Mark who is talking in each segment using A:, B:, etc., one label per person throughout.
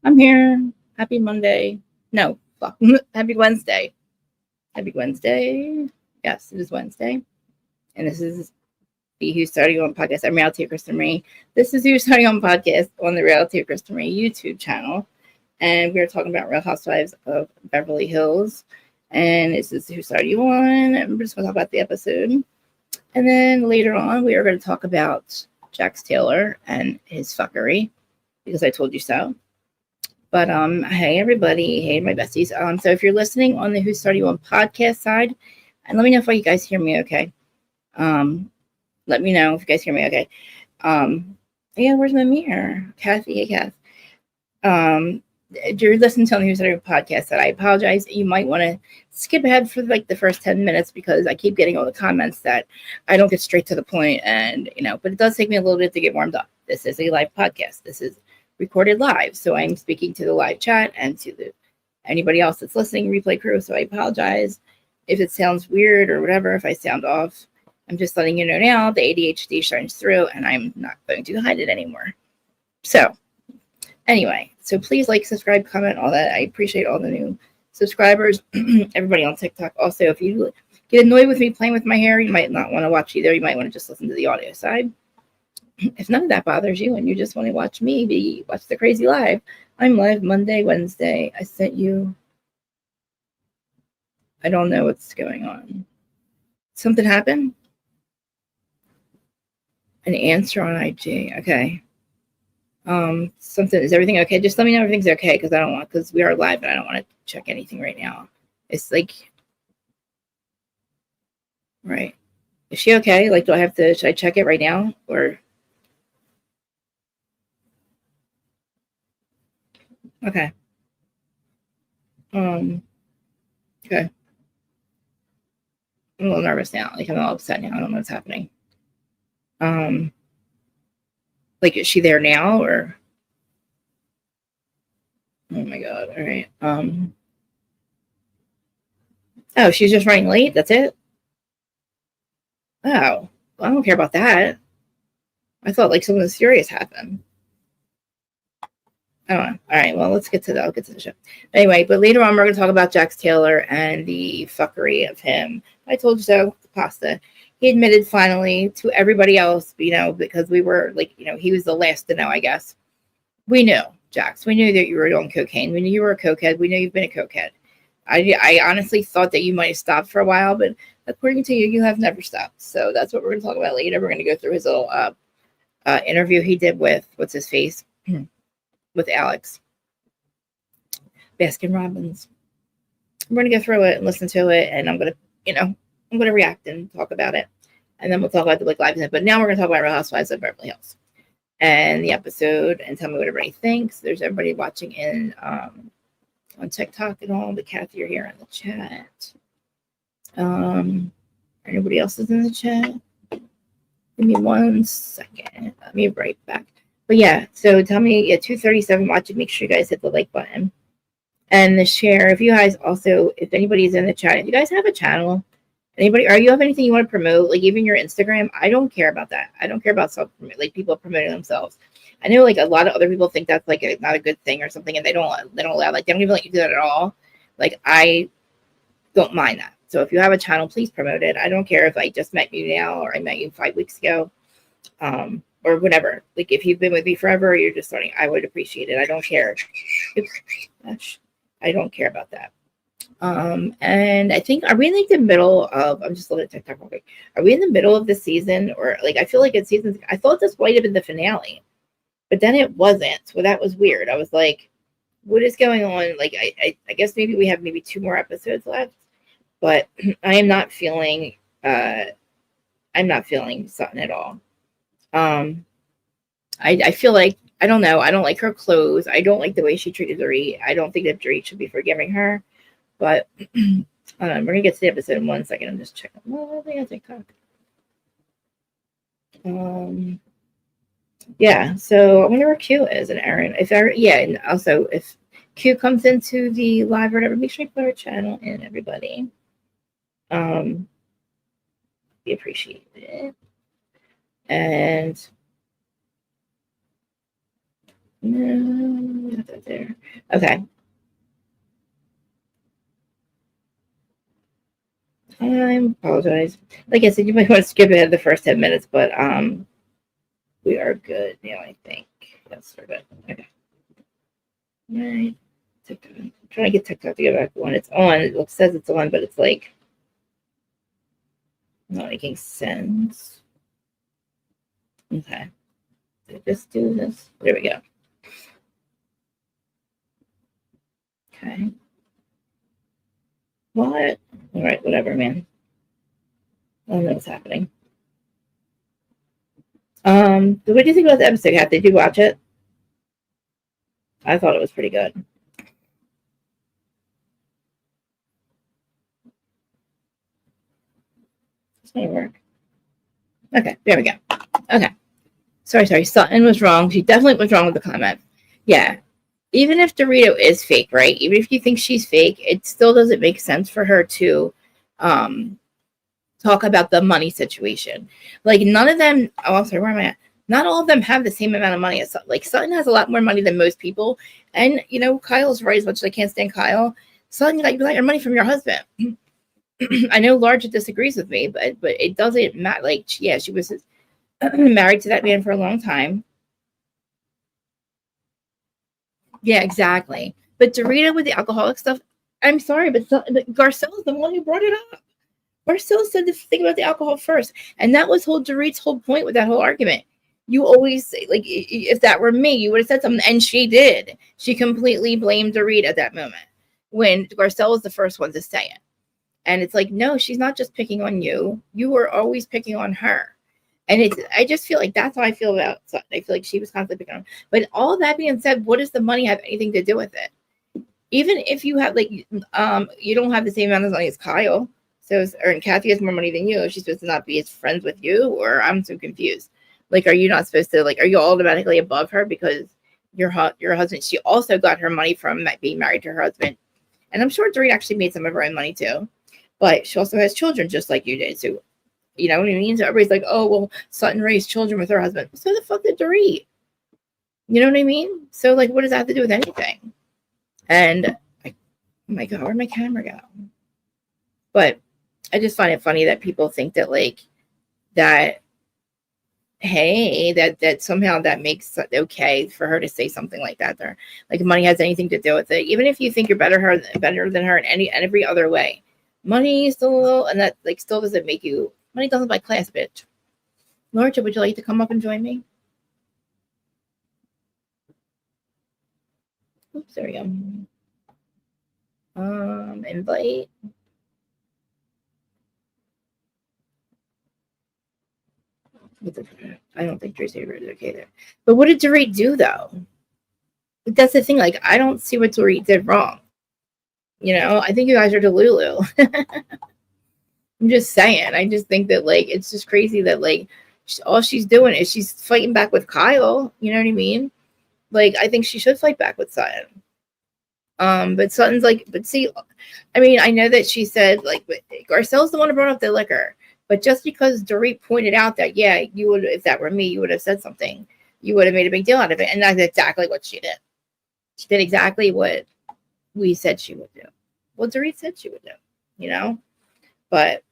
A: I'm here. Happy Monday. No, fuck. Happy Wednesday. Happy Wednesday. Yes, it is Wednesday. And this is the Who's Starting On podcast. I'm Reality of Kristen Marie. This is Who's Starting On podcast on the Reality of Kristen Marie YouTube channel. And we're talking about Real Housewives of Beverly Hills. And this is Who's Starting On. And we're just going to talk about the episode. And then later on, we are going to talk about Jax Taylor and his fuckery. Because I told you so. But hey everybody, hey my besties. So if you're listening on the Who's Starting On podcast side, and let me know if you guys hear me okay. Let me know if you guys hear me okay. Yeah, where's my mirror? Kathy, hey Kath. If you're listening to the Who's Starting On podcast side, I apologize. You might want to skip ahead for like the first 10 minutes because I keep getting all the comments that I don't get straight to the point, and but it does take me a little bit to get warmed up. This is a live podcast. This is recorded live, so I'm speaking to the live chat and to anybody else that's listening, replay crew. So I apologize if it sounds weird or whatever, if I sound off. I'm just letting you know now the ADHD shines through, and I'm not going to hide it anymore. So anyway, so please like, subscribe, comment, all that. I appreciate all the new subscribers, everybody on TikTok. Also, if you get annoyed with me playing with my hair, you might not want to watch either. You might want to just listen to the audio side. If none of that bothers you and you just want to watch me watch the crazy live, I'm live Monday, Wednesday. I sent you. I don't know what's going on. Something happened? An answer on IG. Okay. Something, is everything okay? Just let me know everything's okay, because we are live and I don't want to check anything right now. It's like, right. Is she okay? Like, should I check it right now? Or okay. Okay. I'm a little nervous now. Like, I'm all upset now. I don't know what's happening. Like, is she there now or? Oh my god. All right. Oh, she's just running late. That's it. Oh, well, I don't care about that. I thought like something serious happened. I don't know. All right. Well, let's get to I'll get to the show. Anyway, but later on, we're going to talk about Jax Taylor and the fuckery of him. I told you so. The pasta. He admitted finally to everybody else, because we were like, he was the last to know, I guess. We knew, Jax. We knew that you were on cocaine. We knew you were a cokehead. We knew you've been a cokehead. I honestly thought that you might have stopped for a while, but according to you, you have never stopped. So that's what we're going to talk about later. We're going to go through his little interview he did with, what's his face? With Alex Baskin Robbins. We're going to go through it and listen to it, and I'm going to react and talk about it. And then we'll talk about the Black Lives Matter. But now we're going to talk about Real Housewives of Beverly Hills and the episode, and tell me what everybody thinks. There's everybody watching in on TikTok and all, but Kathy, you're here in the chat. Anybody else is in the chat? Give me 1 second. Let me right back. But yeah, so tell me, 237 watching. Make sure you guys hit the like button and the share. If you guys also, if anybody's in the chat, if you guys have a channel, or you have anything you want to promote, like even your Instagram, I don't care about that. I don't care about like people promoting themselves. I know like a lot of other people think that's like not a good thing or something, and they don't allow, like they don't even let you do that at all. Like I don't mind that. So if you have a channel, please promote it. I don't care if I just met you now or I met you 5 weeks ago, or whatever. Like if you've been with me forever or you're just starting, I would appreciate it. I don't care. Oops, I don't care about that. And I think, are we in like the middle of, I'm just looking at TikTok real quick. Are we in the middle of the season, or like, I feel like it's season, I thought this might have been the finale, but then it wasn't. So that was weird. I was like, what is going on? Like, I guess maybe we have 2 more episodes left, but I am not feeling, Sutton at all. I feel like, I don't know. I don't like her clothes. I don't like the way she treated Dorit. I don't think that Dorit should be forgiving her. But we're gonna get to the episode in 1 second. I'm just checking one thing on TikTok. Yeah. So I wonder where Q is and Aaron. And also if Q comes into the live or whatever, make sure you put our channel in, everybody. We appreciate it. And No, not that there. Okay. I apologize. Like I said, you might want to skip ahead the first 10 minutes, but we are good now, I think. Yes, we're good. Okay. All right. TikTok. I'm trying to get TikTok to go back when it's on. It says it's on, but it's like not making sense. Okay. So just do this. There we go. Okay. What? All right, whatever, man. I don't know what's happening. What do you think about the episode, Kat? Did you watch it? I thought it was pretty good. It's gonna work. Okay, there we go. Okay. Sorry. Sutton was wrong. She definitely was wrong with the comment. Yeah. Even if Dorito is fake, right? Even if you think she's fake, it still doesn't make sense for her to talk about the money situation. Like none of them. Oh, I'm sorry. Where am I at? Not all of them have the same amount of money as Sutton. Like Sutton has a lot more money than most people, and Kyle's right. As much as I can't stand Kyle, Sutton, you got your money from your husband. I know Large disagrees with me, but it doesn't matter. Like, yeah, she was married to that man for a long time. Yeah, exactly. But Dorito with the alcoholic stuff, I'm sorry, but Garcelle is the one who brought it up. Garcelle said the thing about the alcohol first, and that was Dorit's whole point with that whole argument. You always say, like, if that were me, you would have said something, and she did. She completely blamed Dorit at that moment when Garcelle was the first one to say it. And it's like, no, she's not just picking on you. You were always picking on her. And I just feel like that's how I feel about Sutton. I feel like she was constantly picking on. But all that being said, what does the money have anything to do with it? Even if you have you don't have the same amount of money as Kyle. So, or Kathy has more money than you. Is she supposed to not be as friends with you? Or I'm so confused. Like, are you not supposed to, are you automatically above her because your husband, she also got her money from being married to her husband. And I'm sure Dorit actually made some of her own money too. But she also has children just like you did. So, you know what I mean? So everybody's like, oh, well, Sutton raised children with her husband. So the fuck did Dorit? You know what I mean? So, what does that have to do with anything? And, oh my God, where'd my camera go? But I just find it funny that people think that, that, hey, that somehow that makes it okay for her to say something like that there. Like money has anything to do with it. Even if you think you're better than her in every other way. Money still, and that still doesn't make you. Money doesn't buy class, bitch. Mauricio, would you like to come up and join me? Oops, there we go. Invite. I don't think Tracy is okay there. But what did Dorit do though? That's the thing. I don't see what Dorit did wrong. I think you guys are delulu. I'm just saying. I just think that it's just crazy that all she's doing is she's fighting back with Kyle. You know what I mean? I think she should fight back with Sutton. But Sutton's but see, I mean, I know that she said Garcelle's the one who brought up the liquor, but just because Dorit pointed out that you would, if that were me, you would have said something, you would have made a big deal out of it, and that's exactly what she did. She did exactly what we said she would do. Well, Dorit said she would do, but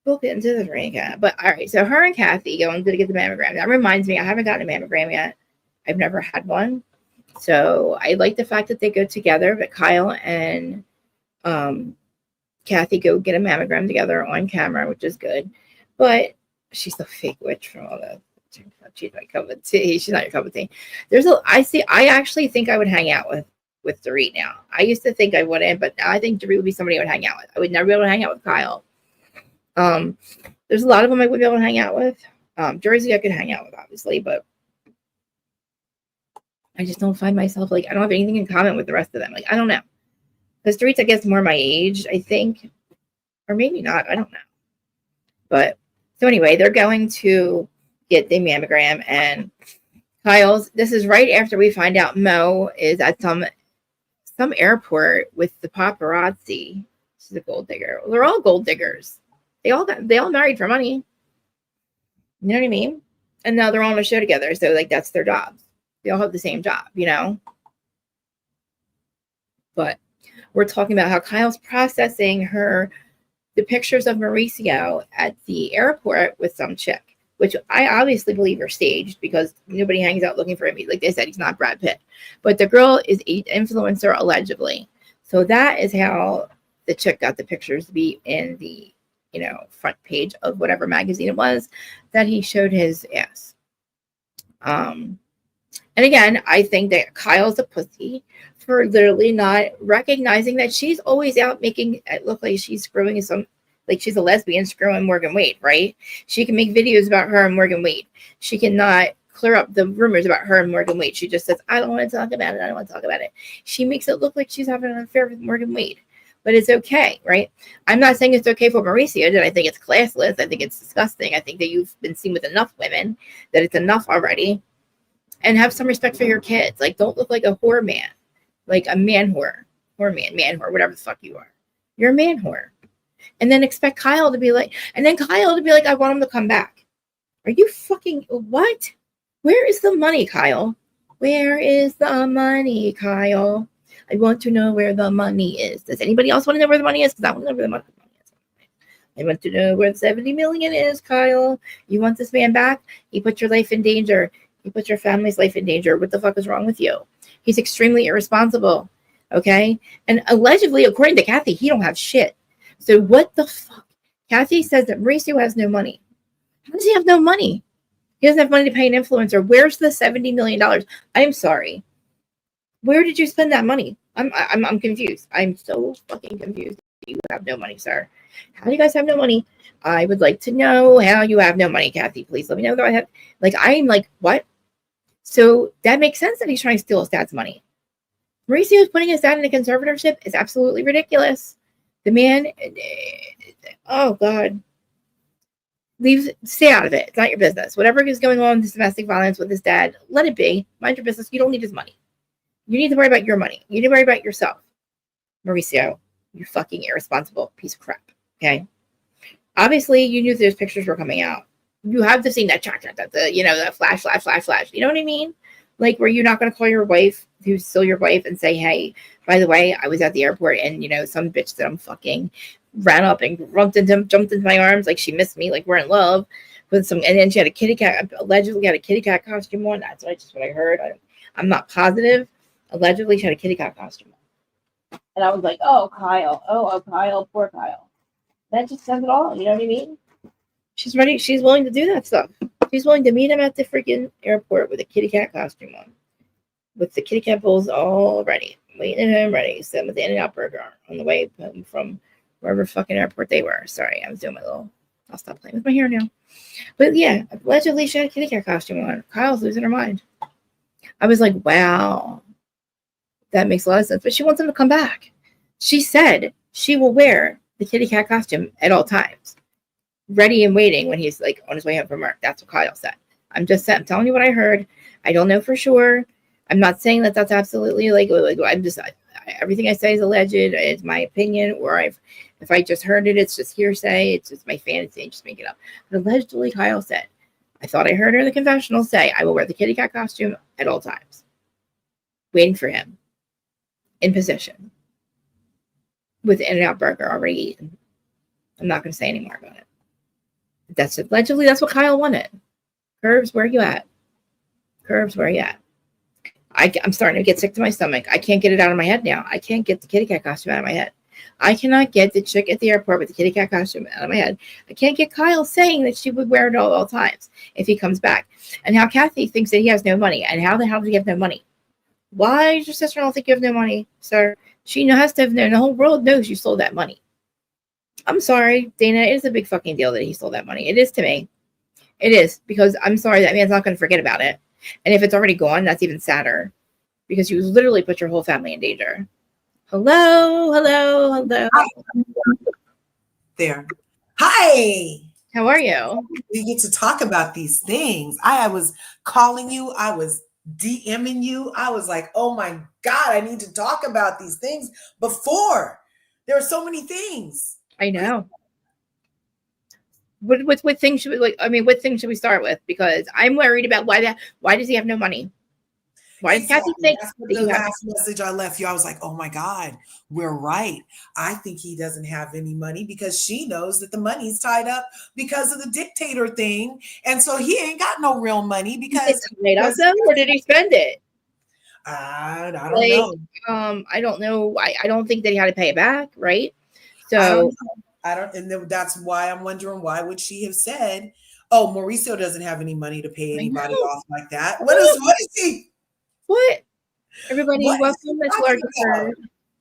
A: we'll get into the ring again. But all right, so her and Kathy going to get the mammogram. That reminds me, I haven't gotten a mammogram yet. I've never had one. So I like the fact that they go together, but Kyle and Kathy go get a mammogram together on camera, which is good. But she's the fake witch from all that. She's my cup of tea. She's not your cup of tea. I actually think I would hang out with Dorit now. I used to think I wouldn't, but now I think Dorit would be somebody I would hang out with. I would never be able to hang out with Kyle. There's a lot of them I would be able to hang out with. Jersey I could hang out with, obviously, but I just don't find myself I don't have anything in common with the rest of them. I don't know. Because Dorit's, I guess, more my age, I think. Or maybe not. I don't know. But so anyway, they're going to get the mammogram, and this is right after we find out Mo is at some airport with the paparazzi. She's a gold digger. They're all gold diggers. They all married for money. You know what I mean? And now they're on a show together. So, like, that's their jobs. They all have the same job, you know? But we're talking about how Kyle's processing the pictures of Mauricio at the airport with some chick, which I obviously believe are staged because nobody hangs out looking for him. Like they said, he's not Brad Pitt. But the girl is an influencer, allegedly. So that is how the chick got the pictures to be in the, front page of whatever magazine it was that he showed his ass. And again, I think that Kyle's a pussy for literally not recognizing that she's always out making it look like she's screwing like she's a lesbian screwing Morgan Wade, right? She can make videos about her and Morgan Wade. She cannot clear up the rumors about her and Morgan Wade. She just says, I don't want to talk about it. I don't want to talk about it. She makes it look like she's having an affair with Morgan Wade. But it's okay, right? I'm not saying it's okay for Mauricio. That I think it's classless. I think it's disgusting. I think that you've been seen with enough women that it's enough already. And have some respect for your kids. Like, don't look like a whore man. Like a man whore. Whore man whore, whatever the fuck you are. You're a man whore. And then expect Kyle to be like, I want him to come back. Are you fucking, what? Where is the money, Kyle? Where is the money, Kyle? I want to know where the money is. Does anybody else want to know where the money is? Because I want to know where the money is. I want to know where the 70 million is, Kyle. You want this man back? He put your life in danger. He put your family's life in danger. What the fuck is wrong with you? He's extremely irresponsible. Okay? And allegedly, according to Kathy, he don't have shit. So what the fuck? Kathy says that Mauricio has no money. How does he have no money? He doesn't have money to pay an influencer. Where's the $70 million? I'm sorry. Where did you spend that money? I'm confused. I'm so fucking confused. You have no money, sir. How do you guys have no money? I would like to know how you have no money, Kathy. Please let me know. I'm like, what? So that makes sense that he's trying to steal his dad's money. Mauricio is putting his dad in a conservatorship is absolutely ridiculous. The man, oh God, stay out of it. It's not your business. Whatever is going on with domestic violence with his dad, let it be. Mind your business. You don't need his money. You need to worry about your money. You need to worry about yourself. Mauricio, you fucking irresponsible piece of crap. Okay. Obviously, you knew those pictures were coming out. You have to see that that flash. You know what I mean? Like, where you're not going to call your wife, who's still your wife, and say, hey, by the way, I was at the airport and, some bitch that I'm fucking ran up and jumped into my arms like she missed me, like we're in love with some, and then she had a kitty cat, allegedly had a kitty cat costume on. That's just what I heard. I'm not positive. Allegedly, she had a kitty cat costume on. And I was like, oh, Kyle. Oh, Kyle, poor Kyle. That just says it all. You know what I mean? She's ready. She's willing to do that stuff. She's willing to meet him at the freaking airport with a kitty cat costume on. With the kitty cat bowls all ready. Waiting at him ready. Sitting with the In-N-Out burger on the way from wherever fucking airport they were. Sorry, I was doing I'll stop playing with my hair now. But yeah, allegedly she had a kitty cat costume on. Kyle's losing her mind. I was like, wow. That makes a lot of sense. But she wants him to come back. She said she will wear the kitty cat costume at all times. Ready and waiting when he's like on his way home from work. That's what Kyle said. I'm telling you what I heard. I don't know for sure. I'm not saying that that's absolutely I'm just everything I say is alleged. It's my opinion, or if I just heard it, it's just hearsay. It's just my fantasy. I just make it up. But allegedly, Kyle said, I thought I heard her in the confessional say, I will wear the kitty cat costume at all times, waiting for him in position with the In-N-Out burger already eaten. I'm not going to say any more about it. That's allegedly that's what Kyle wanted. Curbs, where you at? Curbs, where you at? I'm starting to get sick to my stomach. I can't get it out of my head now. I can't get the kitty cat costume out of my head. I cannot get the chick at the airport with the kitty cat costume out of my head. I can't get Kyle saying that she would wear it all times if he comes back. And how Kathy thinks that he has no money. And how the hell does he have no money? Why does your sister-in-law think you have no money, sir? She has to have known. The whole world knows you stole that money. I'm sorry, Dana. It is a big fucking deal that he stole that money. It is to me. It is, because I'm sorry, that man's not going to forget about it. And if it's already gone, that's even sadder, because you literally put your whole family in danger. Hello.
B: Hi. There. Hi.
A: How are you?
B: We get to talk about these things. I was calling you. I was DMing you. I was like, oh my God, I need to talk about these things before. There are so many things.
A: I know. What things should we like? I mean, what things should we start with? Because I'm worried about why does he have no money? Why does Kathy
B: Exactly.
A: think
B: That's what
A: that
B: the
A: you have?
B: last message I left you. I was like, oh my God, we're right. I think he doesn't have any money because she knows that the money's tied up because of the dictator thing. And so he ain't got no real money
A: Is it
B: because
A: tied up though, or did he spend it?
B: I don't
A: Like,
B: know.
A: I don't know. I don't think that he had to pay it back, right?
B: I don't
A: So
B: know. I don't, and that's why I'm wondering why would she have said, "Oh, Mauricio doesn't have any money to pay
A: I
B: anybody
A: know.
B: off like that." What is he?
A: What? Everybody,
B: What is he
A: welcome. It's
B: talking
A: Larger
B: about?
A: Curve.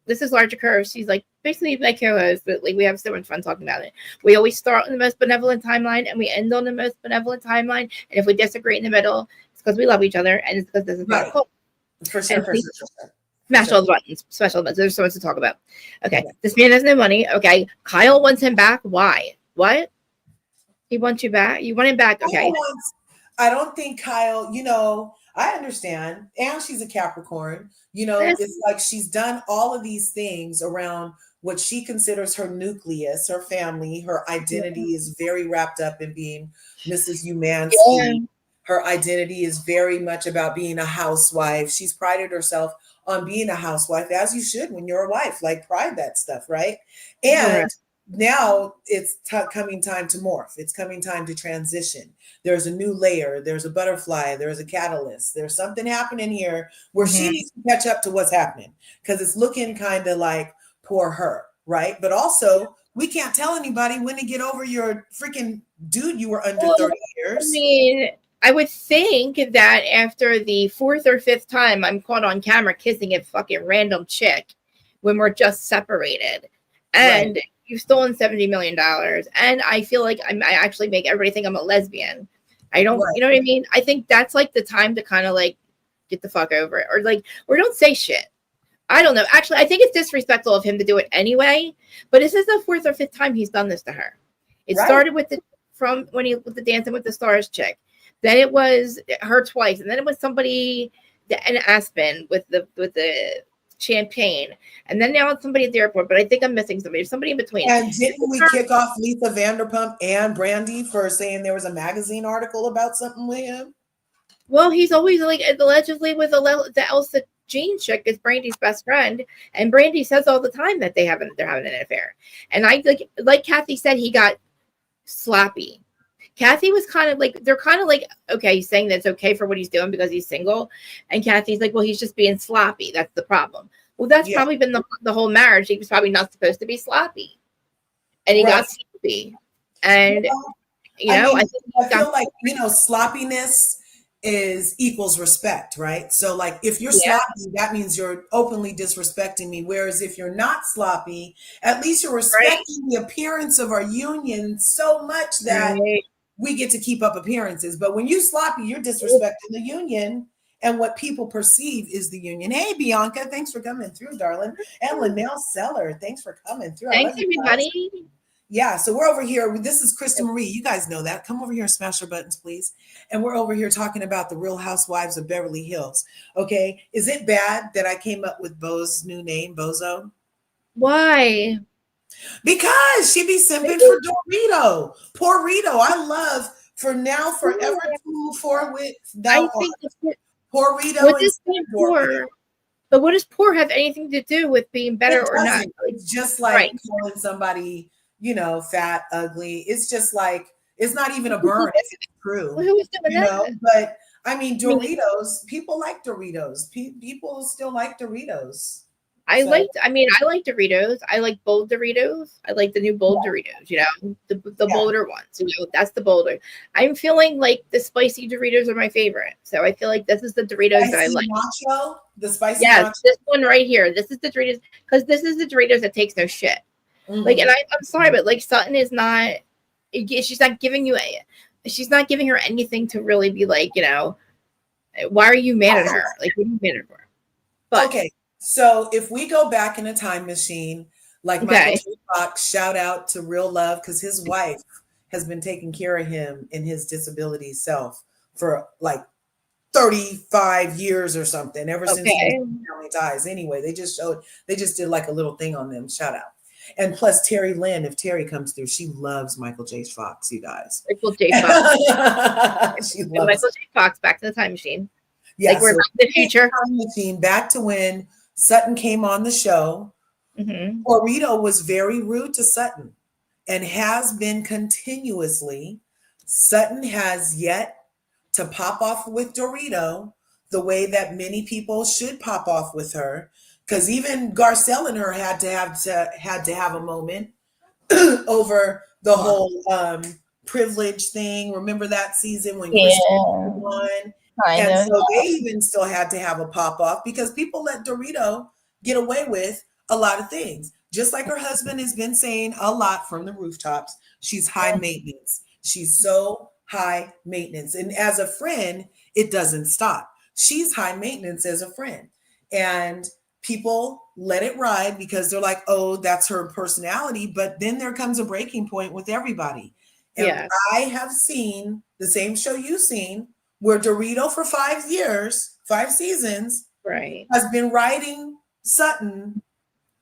A: This is Larger Curve. She's like basically my co-host, but like we have so much fun talking about it. We always start on the most benevolent timeline and we end on the most benevolent timeline. And if we disagree in the middle, it's because we love each other and it's because this is not
B: Right.
A: cool.
B: For sure,
A: And
B: for
A: please
B: sure, for sure.
A: smash all the buttons, special buttons. There's so much to talk about. Okay,
B: Yeah.
A: this man has no money. Okay, Kyle wants him back. Why? What? He wants you back? You want him back? Okay.
B: I don't think Kyle, I understand. And she's a Capricorn.
A: Yes.
B: It's like she's done all of these things around what she considers her nucleus, her family. Her identity is very wrapped up in being Mrs.
A: Yeah.
B: Umansky. Her identity is very much about being a housewife. She's prided herself on being a housewife, as you should when you're a wife, like pride that stuff, right? And
A: Correct.
B: now it's coming time to morph. It's coming time to transition. There's a new layer. There's a butterfly. There's a catalyst. There's something happening here where she
A: Mm-hmm.
B: needs to catch up to what's happening because it's looking kind of like poor her, right? But also, we can't tell anybody when to get over your freaking dude you were under
A: Well,
B: 30
A: I
B: years.
A: mean, I would think that after the fourth or fifth time I'm caught on camera kissing a fucking random chick when we're just separated, and
B: Right.
A: you've stolen $70 million, and I feel like I actually make everybody think I'm a lesbian. I don't,
B: Right.
A: you know what I mean? I think that's like the time to kind of like get the fuck over it, or don't say shit. I don't know. Actually, I think it's disrespectful of him to do it anyway. But this is the fourth or fifth time he's done this to her. It
B: Right.
A: started from when he with the Dancing with the Stars chick. Then it was her twice, and then it was somebody in Aspen with the champagne, and then now it's somebody at the airport. But I think I'm missing somebody. Somebody in between.
B: And didn't we kick off Lisa Vanderpump and Brandy for saying there was a magazine article about something with him?
A: Well, he's always like allegedly with the Elsa Jean chick is Brandy's best friend, and Brandy says all the time that they're having an affair. And I like Kathy said, he got sloppy. Kathy was kind of like, they're kind of like, okay, he's saying that it's okay for what he's doing because he's single, and Kathy's like, well, he's just being sloppy. That's the problem. Well, that's
B: Yeah.
A: probably been the whole marriage. He was probably not supposed to be sloppy, and he got sloppy. And
B: I
A: think
B: feel like sloppiness equals respect, right? So like if you're
A: yeah,
B: sloppy, that means you're openly disrespecting me. Whereas if you're not sloppy, at least you're
A: right,
B: respecting the appearance of our union so much that
A: right.
B: we get to keep up appearances. But when you sloppy, you're disrespecting the union. And what people perceive is the union. Hey, Bianca, thanks for coming through, darling. And Linnell Seller, thanks for coming through. I
A: Thanks,
B: love you guys.
A: everybody.
B: Yeah, so we're over here. This is Krista Marie. You guys know that. Come over here and smash your buttons, please. And we're over here talking about the Real Housewives of Beverly Hills. Okay, is it bad that I came up with Bo's new name, Bozo?
A: Why?
B: Because she be simping for Dorito. Poor Rito. I love for now, forever to move forward with
A: I
B: thou
A: think
B: art. Poor Rito
A: what
B: and
A: does poor, but what does poor have anything to do with being better or not?
B: It's just like calling somebody, fat, ugly. It's just like it's not even a burn if it's true.
A: Well, who was doing that?
B: But I mean, Doritos. People like Doritos. People still like Doritos.
A: I like Doritos. I like bold Doritos. I like the new bold Doritos, the bolder ones. That's the bolder. I'm feeling like the spicy Doritos are my favorite. So I feel like this is the Doritos that I like.
B: Nacho, the spicy
A: nacho. This one right here. This is the Doritos, because this is the Doritos that takes no shit. Mm-hmm. Like, and I'm sorry, but like Sutton is not. She's not giving her anything to really be like, why are you mad at her? Like, what are you mad at her?
B: But okay. So if we go back in a time machine, like Michael J. Fox, shout out to Real Love, because his wife has been taking care of him in his disability self for like 35 years or something, ever since he was in Family Ties. Anyway, they just did like a little thing on them. Shout out. And plus Terry Lynn, if Terry comes through, she loves Michael J. Fox, you guys.
A: Michael J. Fox.
B: She loves
A: Michael J. Fox, Back to the Time Machine.
B: Yeah,
A: like we're back to the future.
B: Time machine, back to when Sutton came on the show.
A: Mm-hmm.
B: Dorito was very rude to Sutton and has been continuously. Sutton has yet to pop off with Dorito the way that many people should pop off with her. Because even Garcelle and her had to have a moment over the whole privilege thing. Remember that season when Christian won? And so they even still had to have a pop off because people let Dorito get away with a lot of things. Just like her husband has been saying a lot from the rooftops, she's high maintenance. She's so high maintenance. And as a friend, it doesn't stop. She's high maintenance as a friend. And people let it ride because they're like, oh, that's her personality. But then there comes a breaking point with everybody. And I have seen the same show you've seen where Dorito for 5 years, 5 seasons, has been writing Sutton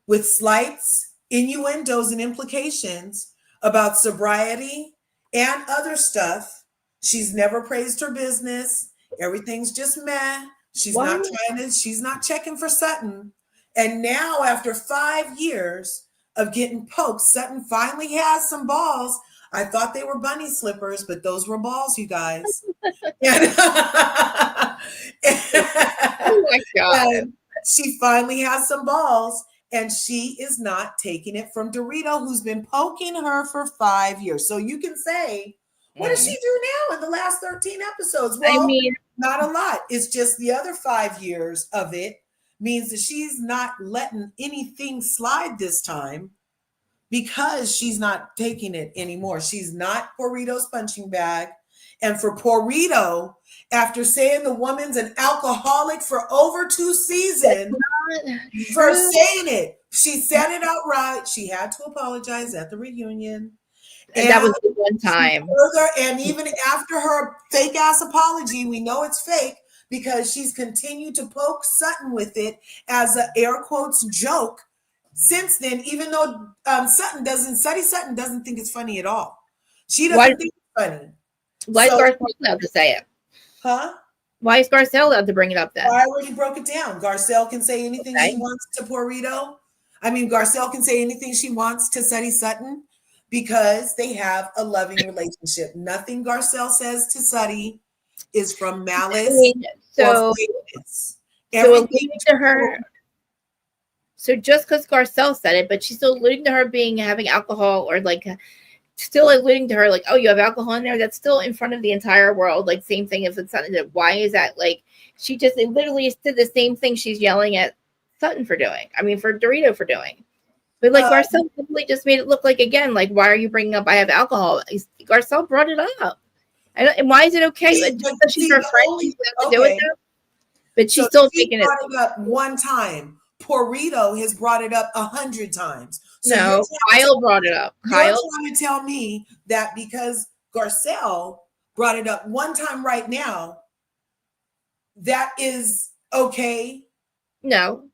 B: with slights, innuendos, and implications about sobriety and other stuff. She's never praised her business. Everything's just meh. She's not checking for Sutton. And now after 5 years of getting poked, Sutton finally has some balls. I thought they were bunny slippers, but those were balls, you guys. Oh my God. And she finally has some balls, and she is not taking it from Dorito, who's been poking her for 5 years. So you can say, what does she do now in the last 13 episodes? Well, I mean, not a lot. It's just the other 5 years of it means that she's not letting anything slide this time because she's not taking it anymore. She's not Dorito's punching bag. And for Dorito, after saying the woman's an alcoholic for over 2 seasons, for saying it, she said it outright. She had to apologize at the reunion.
A: And that was the one time.
B: Further, and even after her fake ass apology, we know it's fake because she's continued to poke Sutton with it as an air quotes joke. Since then, even though Sutton doesn't think it's funny at all. She doesn't think it's funny.
A: Why is Garcelle allowed to say it?
B: Huh?
A: Why is Garcelle allowed to bring it up then?
B: I already broke it down. Garcelle can say anything she wants to Dorito. I mean, Garcelle can say anything she wants to Sutton because they have a loving relationship. Nothing Garcelle says to Sutty is from malice or fakeness. Everything
A: to her. So just because Garcelle said it, but she's still alluding to her having alcohol or like still alluding to her like, oh, you have alcohol in there. That's still in front of the entire world. Like same thing if it's Sutton did. Why is that? Like she just literally did the same thing she's yelling at Sutton for doing. I mean, for Dorito for doing. But like Garcelle simply just made it look like again, like why are you bringing up I have alcohol? Garcelle brought it up. And why is it okay? But she's her friend. She's to do it now. But she's still taking it
B: up one time. Dorito has brought it up 100 times.
A: So no, Kyle brought it up.
B: You're trying to tell me that because Garcelle brought it up one time right now, that is okay?
A: No.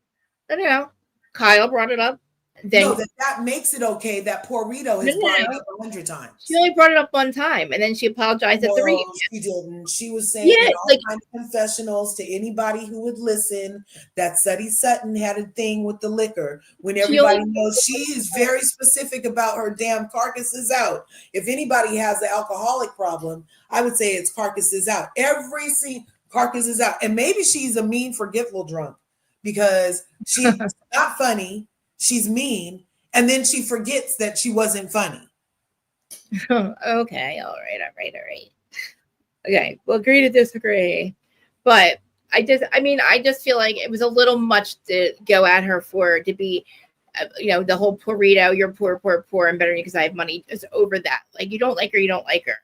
A: Kyle brought it up. Then,
B: no, that makes it okay that Dorito has brought it up 100 times.
A: She only brought it up one time, and then she apologized at the reunion.
B: She didn't. She was saying in all kinds of confessionals to anybody who would listen that Sutton had a thing with the liquor. When everybody knows she is very specific about her damn carcasses out. If anybody has an alcoholic problem, I would say it's carcasses out. Every scene, carcasses out. And maybe she's a mean, forgetful drunk because she's not funny. She's mean, and then she forgets that she wasn't funny.
A: Okay, all right. Okay, we'll agree to disagree. But I just feel like it was a little much to go at her for to be, the whole Dorito, you're poor, and better because I have money. Just over that. Like you don't like her, you don't like her.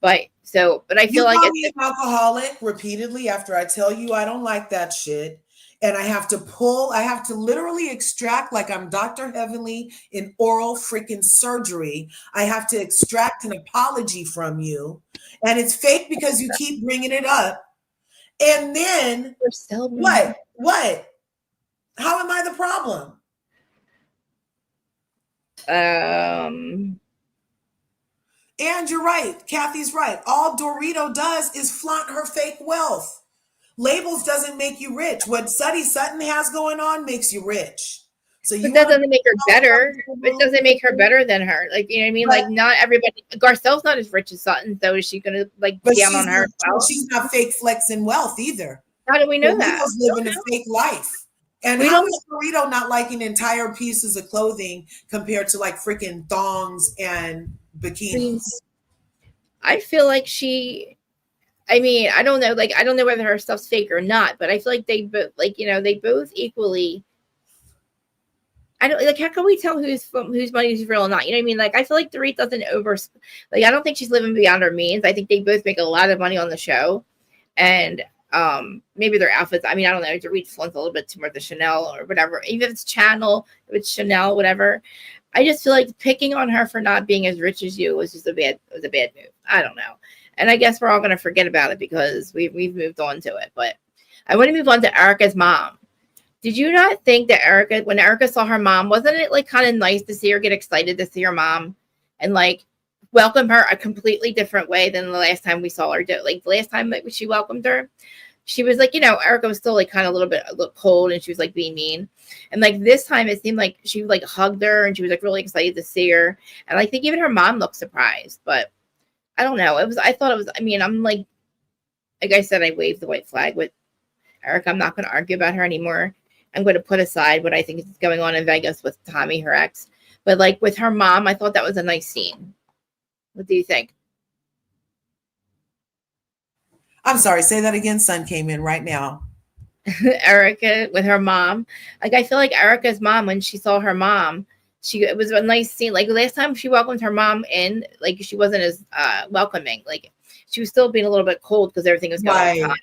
A: But I feel like
B: it's an alcoholic repeatedly after I tell you I don't like that shit. And I have to literally extract like I'm Dr. Heavenly in oral freaking surgery. I have to extract an apology from you. And it's fake because you keep bringing it up. And then what? How am I the problem?
A: Um,
B: And you're right. Kathy's right. All Dorito does is flaunt her fake wealth. Labels doesn't make you rich. What Sutton has going on makes you rich. So
A: but
B: you
A: that
B: want
A: doesn't make her better. It
B: to
A: doesn't make her better than her. Like, you know what I mean?
B: but
A: Like, not everybody. Garcelle's not as rich as Sutton, so is she gonna like
B: but
A: down on her? Well,
B: she's not fake flexing wealth either.
A: how do we know that?
B: Dorito's living a fake life. And
A: We
B: how
A: don't.
B: is Dorito not liking entire pieces of clothing compared to like freaking thongs and bikinis?
A: I feel like she. I mean, I don't know. Like, I don't know whether her stuff's fake or not, but I feel like they both, like, you know, they both equally. I don't like. How can we tell whose money is real or not? You know what I mean? Like, I feel like Dorit doesn't over. Like, I don't think she's living beyond her means. I think they both make a lot of money on the show, and maybe their outfits. I mean, I don't know. Dorit flunks a little bit too much the Chanel or whatever. Even if it's Channel, if it's Chanel, whatever. I just feel like picking on her for not being as rich as you was just a bad move. I don't know. And I guess we're all gonna forget about it because we've moved on to it. But I want to move on to Erica's mom. Did you not think that when Erica saw her mom, wasn't it like kind of nice to see her get excited to see her mom and like welcome her a completely different way than the last time we saw her do? Like the last time that she welcomed her, she was like, you know, Erica was still like kind of a little cold and she was like being mean. And like this time it seemed like she like hugged her and she was like really excited to see her. And I think even her mom looked surprised, but I don't know. I thought it was, I mean, I'm like I said, I waved the white flag with Erica. I'm not going to argue about her anymore. I'm going to put aside what I think is going on in Vegas with Tommy, her ex. But like with her mom, I thought that was a nice scene. What do you think?
B: I'm sorry, say that again. Sun came in right now.
A: Erica with her mom. Like I feel like Erica's mom, when she saw her mom, it was a nice scene. Like last time she welcomed her mom in, like she wasn't as welcoming. Like she was still being a little bit cold because everything was going on.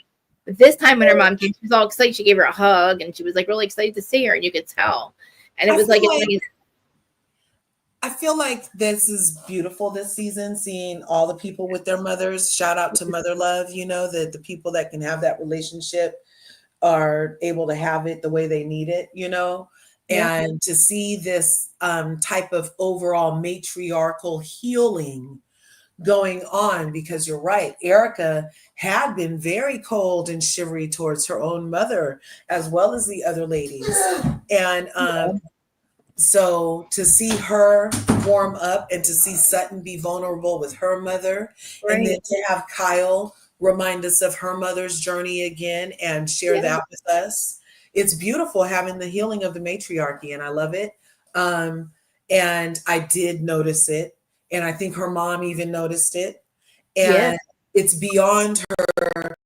A: But this time when her mom came, she was all excited. She gave her a hug and she was like really excited to see her, and you could tell. And it was like
B: I feel like this is beautiful this season, seeing all the people with their mothers. Shout out to Mother Love, you know, the people that can have that relationship are able to have it the way they need it, you know, and to see this type of overall matriarchal healing going on, because you're right, Erica had been very cold and shivery towards her own mother as well as the other ladies. And so to see her warm up and to see Sutton be vulnerable with her mother, and then to have Kyle remind us of her mother's journey again and share that with us. It's beautiful having the healing of the matriarchy, and I love it. And I did notice it, and I think her mom even noticed it. And it's beyond her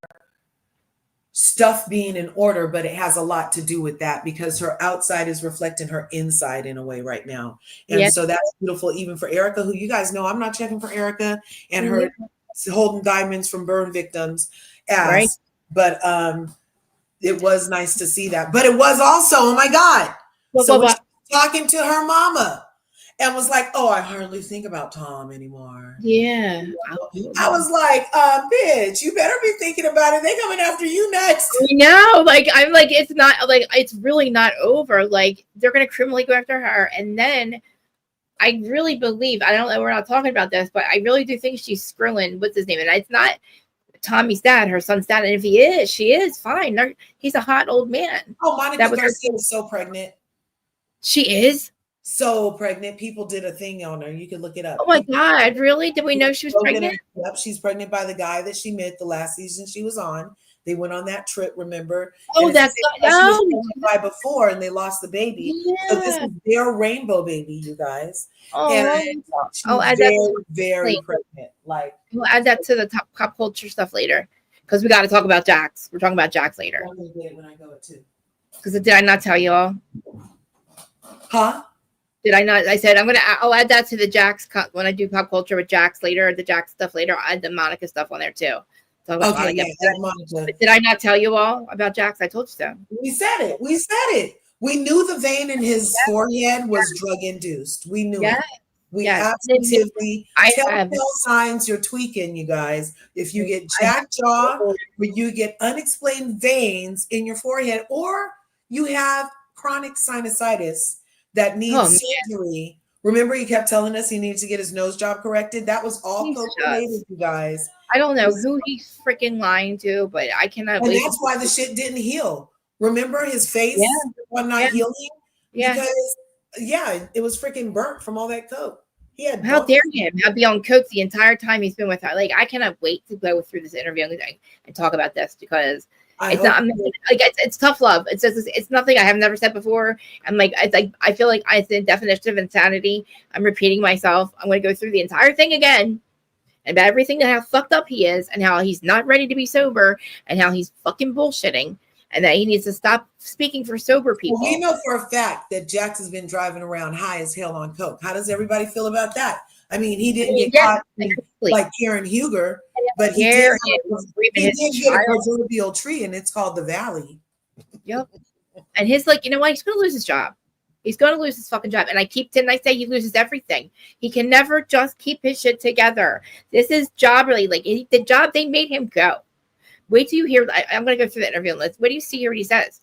B: stuff being in order, but it has a lot to do with that because her outside is reflecting her inside in a way right now. And so that's beautiful, even for Erica, who you guys know I'm not checking for Erica and her holding diamonds from burn victims ass. But it was nice to see that. But it was also, oh my God. So when she was talking to her mama and was like, oh, I hardly think about Tom anymore.
A: Yeah.
B: I was like, bitch, you better be thinking about it. They coming after you next.
A: No, like I'm like, it's not like it's really not over. Like they're gonna criminally go after her. And then I really believe, I don't know, we're not talking about this, but I really do think she's screwing, what's his name? And it's not Tommy's dad, her son's dad. And if he is, she is fine. He's a hot old man.
B: Oh, Monica Garcia was so pregnant.
A: She is
B: so pregnant. People did a thing on her. You can look it up.
A: Oh my God, really? Did we know she was pregnant?
B: Yep, she's pregnant by the guy that she met the last season she was on. They went on that trip, remember?
A: Oh, that's
B: by before, and they lost the baby. Yeah. So this is their rainbow baby, you guys.
A: Oh,
B: and she's very pregnant. Like
A: we'll add that to the top pop culture stuff later, because we got to talk about Jax. We're talking about Jax later.
B: I'm gonna get it when I go it too.
A: Because did I not tell you all?
B: Huh?
A: Did I not? I said I'll add that to the Jax when I do pop culture with Jax later, the Jax stuff later. I'll add the Monica stuff on there too.
B: Okay, Monica.
A: Monica. Did I not tell you all about Jax? I told you so.
B: We said it. We knew the vein in his forehead was drug induced. We knew it. We absolutely telltale signs you're tweaking, you guys. If you get jack jaw, or you get unexplained veins in your forehead, or you have chronic sinusitis that needs surgery Remember, he kept telling us he needed to get his nose job corrected. That was all coke related, you guys.
A: I don't know who he's freaking lying to, but I cannot.
B: And that's why the shit didn't heal. Remember his face one not healing?
A: Yeah.
B: Because it was freaking burnt from all that coke. He had.
A: How dare him? I'll be on coke the entire time he's been with her. Like, I cannot wait to go through this interview and talk about this because it's tough love. It's just it's nothing I have never said before. I'm like I feel like it's the definition of insanity. I'm repeating myself. I'm going to go through the entire thing again. And about everything and how fucked up he is and how he's not ready to be sober and how he's fucking bullshitting and that he needs to stop speaking for sober people.
B: Well, we know for a fact that Jax has been driving around high as hell on coke. How does everybody feel about that? I mean, he didn't get caught like Karen Huger, but he did get a proverbial tree, and it's called the Valley.
A: Yep. And he's like, you know what? He's going to lose his job. He's going to lose his fucking job. And didn't I say he loses everything? He can never just keep his shit together. This is job really. Like, the job, they made him go. Wait till you hear. I'm going to go through the interview list. What do you see here what he says?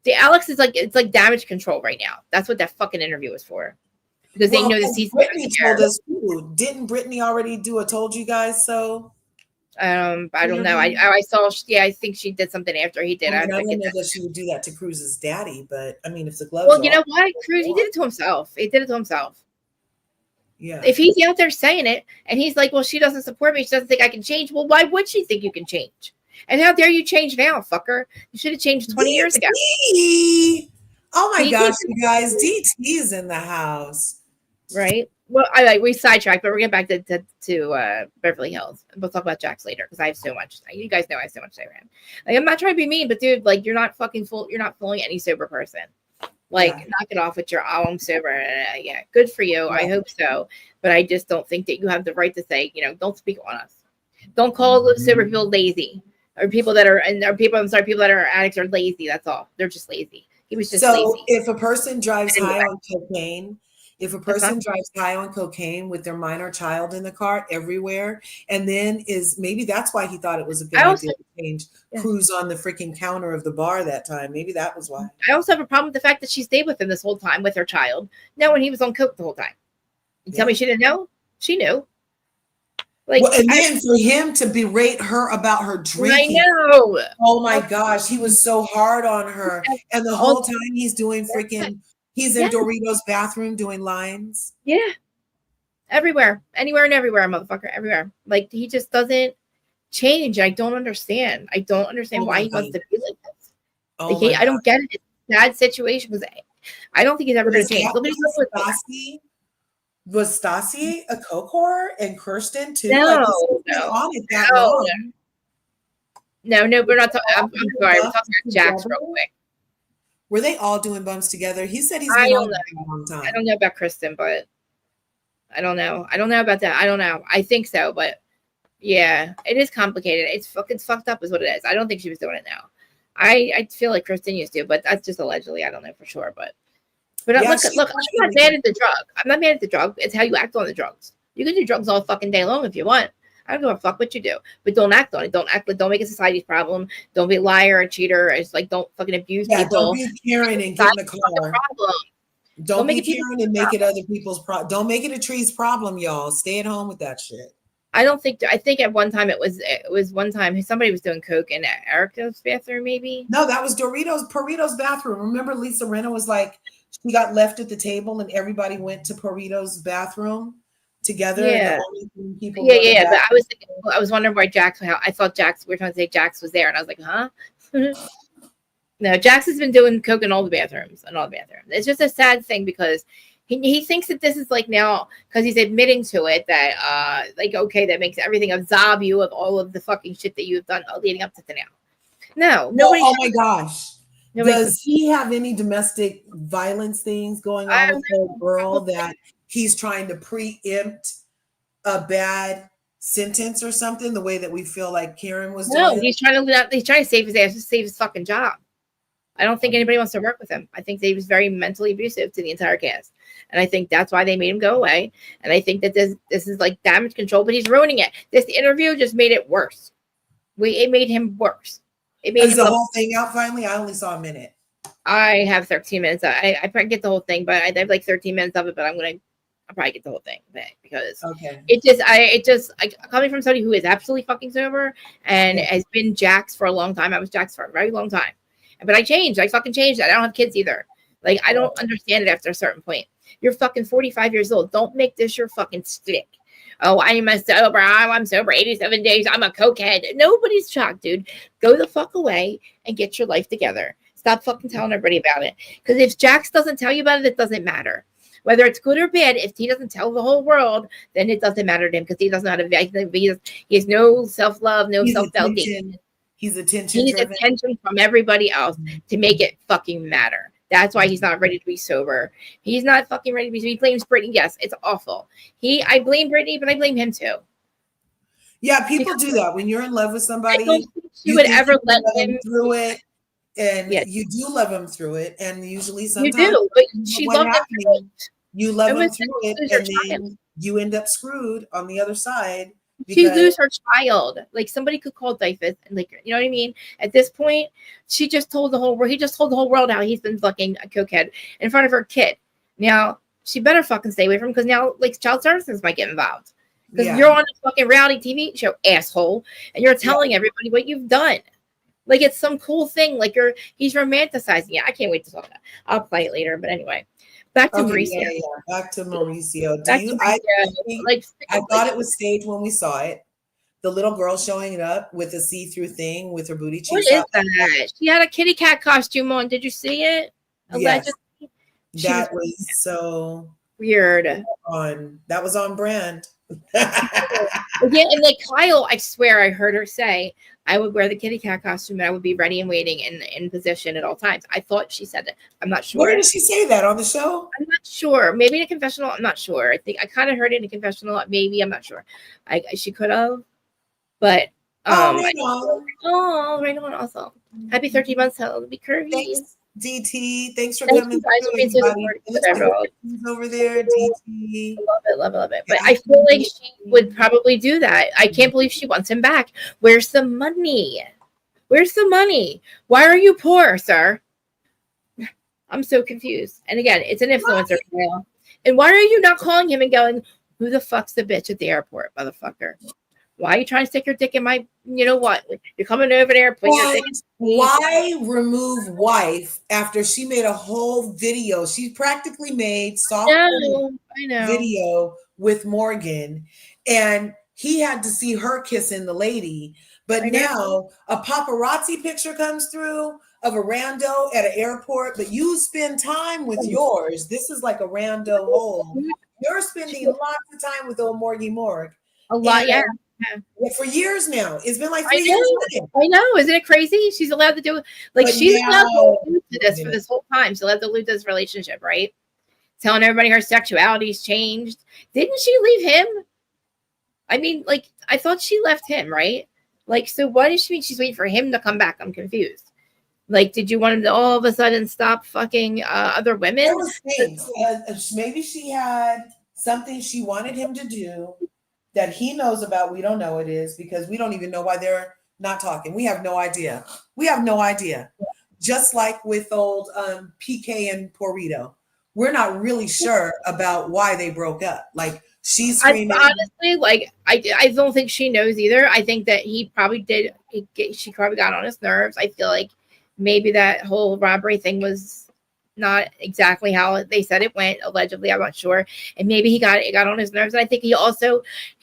A: The Alex is like, it's like damage control right now. That's what that fucking interview was for. Because they know the season.
B: Brittany told us too. Didn't Brittany already do a told you guys so?
A: I don't know. I saw. Yeah, I think she did something after he did.
B: I don't know that she would do that to Cruz's daddy, but I mean, if the gloves.
A: Well, you know what, Cruz, he did it to himself. He did it to himself.
B: Yeah.
A: If he's out there saying it, and he's like, "Well, she doesn't support me. She doesn't think I can change." Well, why would she think you can change? And how dare you change now, fucker? You should have changed 20 years ago.
B: Oh my gosh, you guys! DT's in the house,
A: right? Well, we sidetracked, but we're getting back to Beverly Hills. We'll talk about Jax later because I have so much. You guys know I have so much to say around. Like, I'm not trying to be mean, but dude, like, you're not fucking full. You're not fooling any sober person. Like, knock it off with your I'm sober. Yeah, good for you. I hope so. But I just don't think that you have the right to say, don't speak on us. Don't call sober people lazy or people that are people that are addicts are lazy. That's all. They're just lazy. He was just lazy.
B: So if a person drives high on cocaine. If a person drives high on cocaine with their minor child in the car everywhere, and then maybe that's why he thought it was a good idea to change Cruz on the freaking counter of the bar that time. Maybe that was why.
A: I also have a problem with the fact that she stayed with him this whole time with her child, knowing he was on coke the whole time. You tell me she didn't know? She knew. Like,
B: and then for him to berate her about her drinking.
A: I know.
B: Oh my gosh, he was so hard on her, and the whole time he's doing freaking. He's in Dorito's bathroom doing lines. Yeah.
A: Everywhere. Anywhere and everywhere, motherfucker. Everywhere. Like, he just doesn't change. I don't understand. I don't understand why he wants to be like this. I don't get it. It's a sad situation because I don't think he's ever going to change.
B: Was Stassi a coke whore and Kirsten too?
A: No, No, we're not talking. I'm sorry. We're talking about Jax real quick.
B: Were they all doing bumps together? He said he's been on for a long time.
A: I don't know about Kristen, but I don't know. I don't know about that. I don't know. I think so, but yeah, it is complicated. It's fucked up is what it is. I don't think she was doing it now. I feel like Kristen used to, but that's just allegedly. I don't know for sure, but look, I'm not mad at the drug. I'm not mad at the drug. It's how you act on the drugs. You can do drugs all fucking day long if you want. I don't give a fuck what you do, but don't act on it. Don't make it society's problem. Don't be a liar or cheater. It's like, don't fucking abuse people.
B: Don't be Karen and get in the car. Don't be Karen and make it other people's problem. Don't make it a tree's problem, y'all. Stay at home with that shit.
A: I think at one time it was one time somebody was doing coke in Erica's bathroom, maybe.
B: No, that was Burrito's bathroom. Remember, Lisa Rinna was like, she got left at the table and everybody went to Burrito's bathroom together.
A: Yeah.
B: But
A: I was wondering why Jax. I thought Jax. We were trying to say Jax was there, and I was like, huh? No, Jax has been doing coke in all the bathrooms. It's just a sad thing because he thinks that this is like now because he's admitting to it that that makes everything absolve you of all of the fucking shit that you've done leading up to now. No.
B: Oh my gosh. Does he have any domestic violence things going on with the girl that he's trying to preempt a bad sentence or something? The way that we feel like Karen was doing.
A: No, he's trying to save his ass, to save his fucking job. I don't think anybody wants to work with him. I think that he was very mentally abusive to the entire cast, and I think that's why they made him go away. And I think that this is like damage control, but he's ruining it. This interview just made it worse. It made him worse. It made
B: the whole thing out finally. I only saw a minute.
A: I have 13 minutes. I probably get the whole thing, but I have like 13 minutes of it. But I'll probably get the whole thing because
B: Okay.
A: Coming from somebody who is absolutely fucking sober and has been Jax for a long time. I was Jax for a very long time, but I changed. I fucking changed. I don't have kids either. Like, I don't understand it after a certain point. You're fucking 45 years old. Don't make this your fucking stick. Oh, I'm sober. I'm sober 87 days. I'm a cokehead. Nobody's shocked, dude. Go the fuck away and get your life together. Stop fucking telling everybody about it. Because if Jax doesn't tell you about it, it doesn't matter. Whether it's good or bad, if he doesn't tell the whole world, then it doesn't matter to him because he doesn't know how to. He has no self-love, no self-validation.
B: He's attention.
A: He needs attention from everybody else to make it fucking matter. That's why he's not ready to be sober. He's not fucking ready to be. He blames Brittany. Yes, it's awful. I blame Brittany, but I blame him too.
B: Yeah, people do that when you're in love with somebody.
A: I don't think she would ever let him
B: through it. And you do love him through it, and usually sometimes
A: you do, but she loved him.
B: You love him through it, and then you end up screwed on the other side.
A: She lose her child. Like, somebody could call Dyfus, and like, you know what I mean? At this point, she just told the whole world. He just told the whole world how he's been fucking a cokehead in front of her kid. Now she better fucking stay away from him because now, like, child services might get involved because you're on a fucking reality TV show, asshole, and you're telling everybody what you've done. Like, it's some cool thing. Like, he's romanticizing it. I can't wait to talk about it. I'll play it later. But anyway, back to Mauricio.
B: Back to Mauricio.
A: I
B: thought it was staged when we saw it. The little girl showing up with a see-through thing with her booty cheeks out.
A: What is that? She had a kitty cat costume on. Did you see it?
B: Yes. That was so
A: weird.
B: That was on brand.
A: Yeah, and like Kyle, I swear I heard her say, I would wear the kitty cat costume and I would be ready and waiting in position at all times. I thought she said that. I'm not sure.
B: Where did she say that on the show?
A: I'm not sure. Maybe in a confessional. I'm not sure. I think I kind of heard it in a confessional. Maybe. I'm not sure. She could have. But right on. Also, happy 13 months. It'll be curvy.
B: Thanks, DT. Thanks for coming. Over there, DT.
A: Love it. But I feel like she would probably do that. I can't believe she wants him back. Where's the money? Why are you poor, sir? I'm so confused. And again, it's an influencer email. And why are you not calling him and going, who the fuck's the bitch at the airport, motherfucker? Why are you trying to stick your dick in my, you know what? You're coming over there, putting your dick in.
B: Why remove wife after she made a whole video? She practically made soft video with Morgan, and he had to see her kissing the lady. But now a paparazzi picture comes through of a rando at an airport, but you spend time with yours. This is like a rando hole. You're spending lots of time with old Morgie Morg.
A: A lot, yeah.
B: For years now. It's been like 3 years.
A: I know. Isn't it crazy? She's allowed to do it. Like, she's allowed to allude to this for this whole time. She's allowed to allude to this relationship, right? Telling everybody her sexuality's changed. Didn't she leave him? I mean, like, I thought she left him, right? Like, so what does she mean she's waiting for him to come back? I'm confused. Like, did you want him to all of a sudden stop fucking other women?
B: There was things. Maybe she had something she wanted him to do that he knows about. We don't know it is because we don't even know why they're not talking. We have no idea. Just like with old PK and Dorito. We're not really sure about why they broke up. Like, she's screaming.
A: Honestly, like, I don't think she knows either. I think that he probably did. She probably got on his nerves. I feel like maybe that whole robbery thing was not exactly how they said it went, allegedly. I'm not sure. And maybe it got on his nerves. And I think he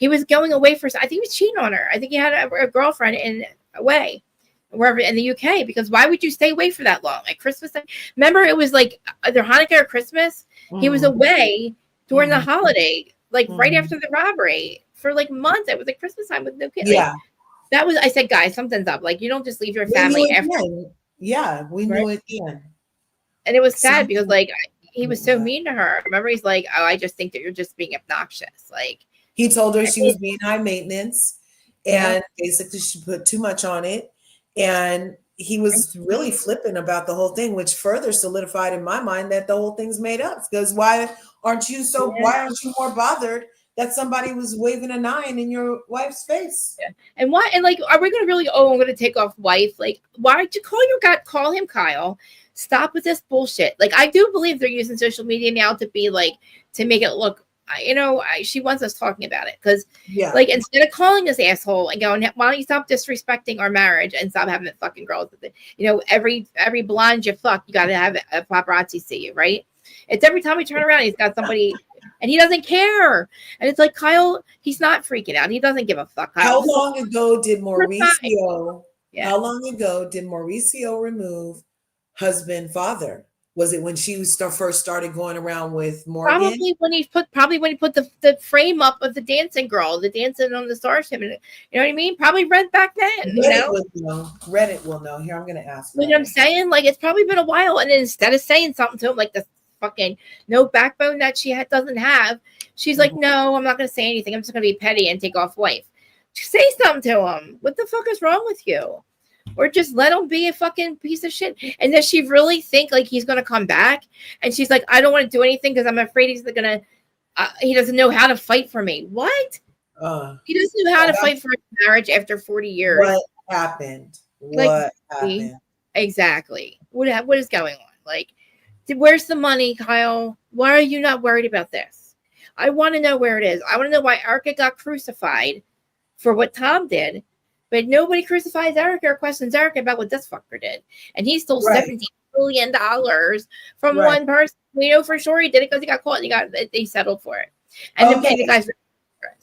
A: was going away I think he was cheating on her. I think he had a girlfriend away wherever in the UK, because why would you stay away for that long? Like Christmas time. Remember, it was like either Hanukkah or Christmas. He was away during the holiday, like right after the robbery for like months. It was like Christmas time with no kids.
B: Yeah.
A: Like, I said, guys, something's up. Like, you don't just leave your family after.
B: Yeah, we knew it then.
A: And it was sad because, like, he was so mean to her. Remember, he's like, oh, I just think that you're just being obnoxious. Like,
B: he told her she was being high maintenance and basically she put too much on it. And he was really flippant about the whole thing, which further solidified in my mind that the whole thing's made up. Because why aren't you more bothered that somebody was waving a 9 in your wife's face.
A: Yeah. And why? And like, are we going to really? Oh, I'm going to take off wife. Like, why did you call him Kyle? Stop with this bullshit. Like, I do believe they're using social media now to be like to make it look. She wants us talking about it because, like, instead of calling this asshole and going, why don't you stop disrespecting our marriage and stop having fucking girls with it? Every blonde you fuck, you got to have a paparazzi see you, right? It's every time we turn around, he's got somebody, and he doesn't care. And it's like Kyle, he's not freaking out. He doesn't give a fuck.
B: How long ago did Mauricio? Yeah. How long ago did Mauricio remove husband, father? Was it when she first started going around with Morgan?
A: Probably when he put the frame up of the dancing girl, the dancing on the starship. You know what I mean? Probably read back then.
B: Reddit will know. Here, I'm going to ask.
A: You know what I'm saying? Like, it's probably been a while. And instead of saying something to him, like the fucking no backbone that she doesn't have, she's like, no, I'm not going to say anything. I'm just going to be petty and take off wife. Say something to him. What the fuck is wrong with you? Or just let him be a fucking piece of shit. And does she really think like he's going to come back? And she's like, I don't want to do anything because I'm afraid he's going to, he doesn't know how to fight for me. What? He doesn't know how to fight for a marriage after 40 years.
B: What happened? What happened?
A: Exactly. What is going on? Like, where's the money, Kyle? Why are you not worried about this? I want to know where it is. I want to know why Erica got crucified for what Tom did. But nobody crucifies Erica or questions Erica about what this fucker did. And he stole $17 billion from one person. We know for sure he did it because he got caught and they settled for it. And then the guys.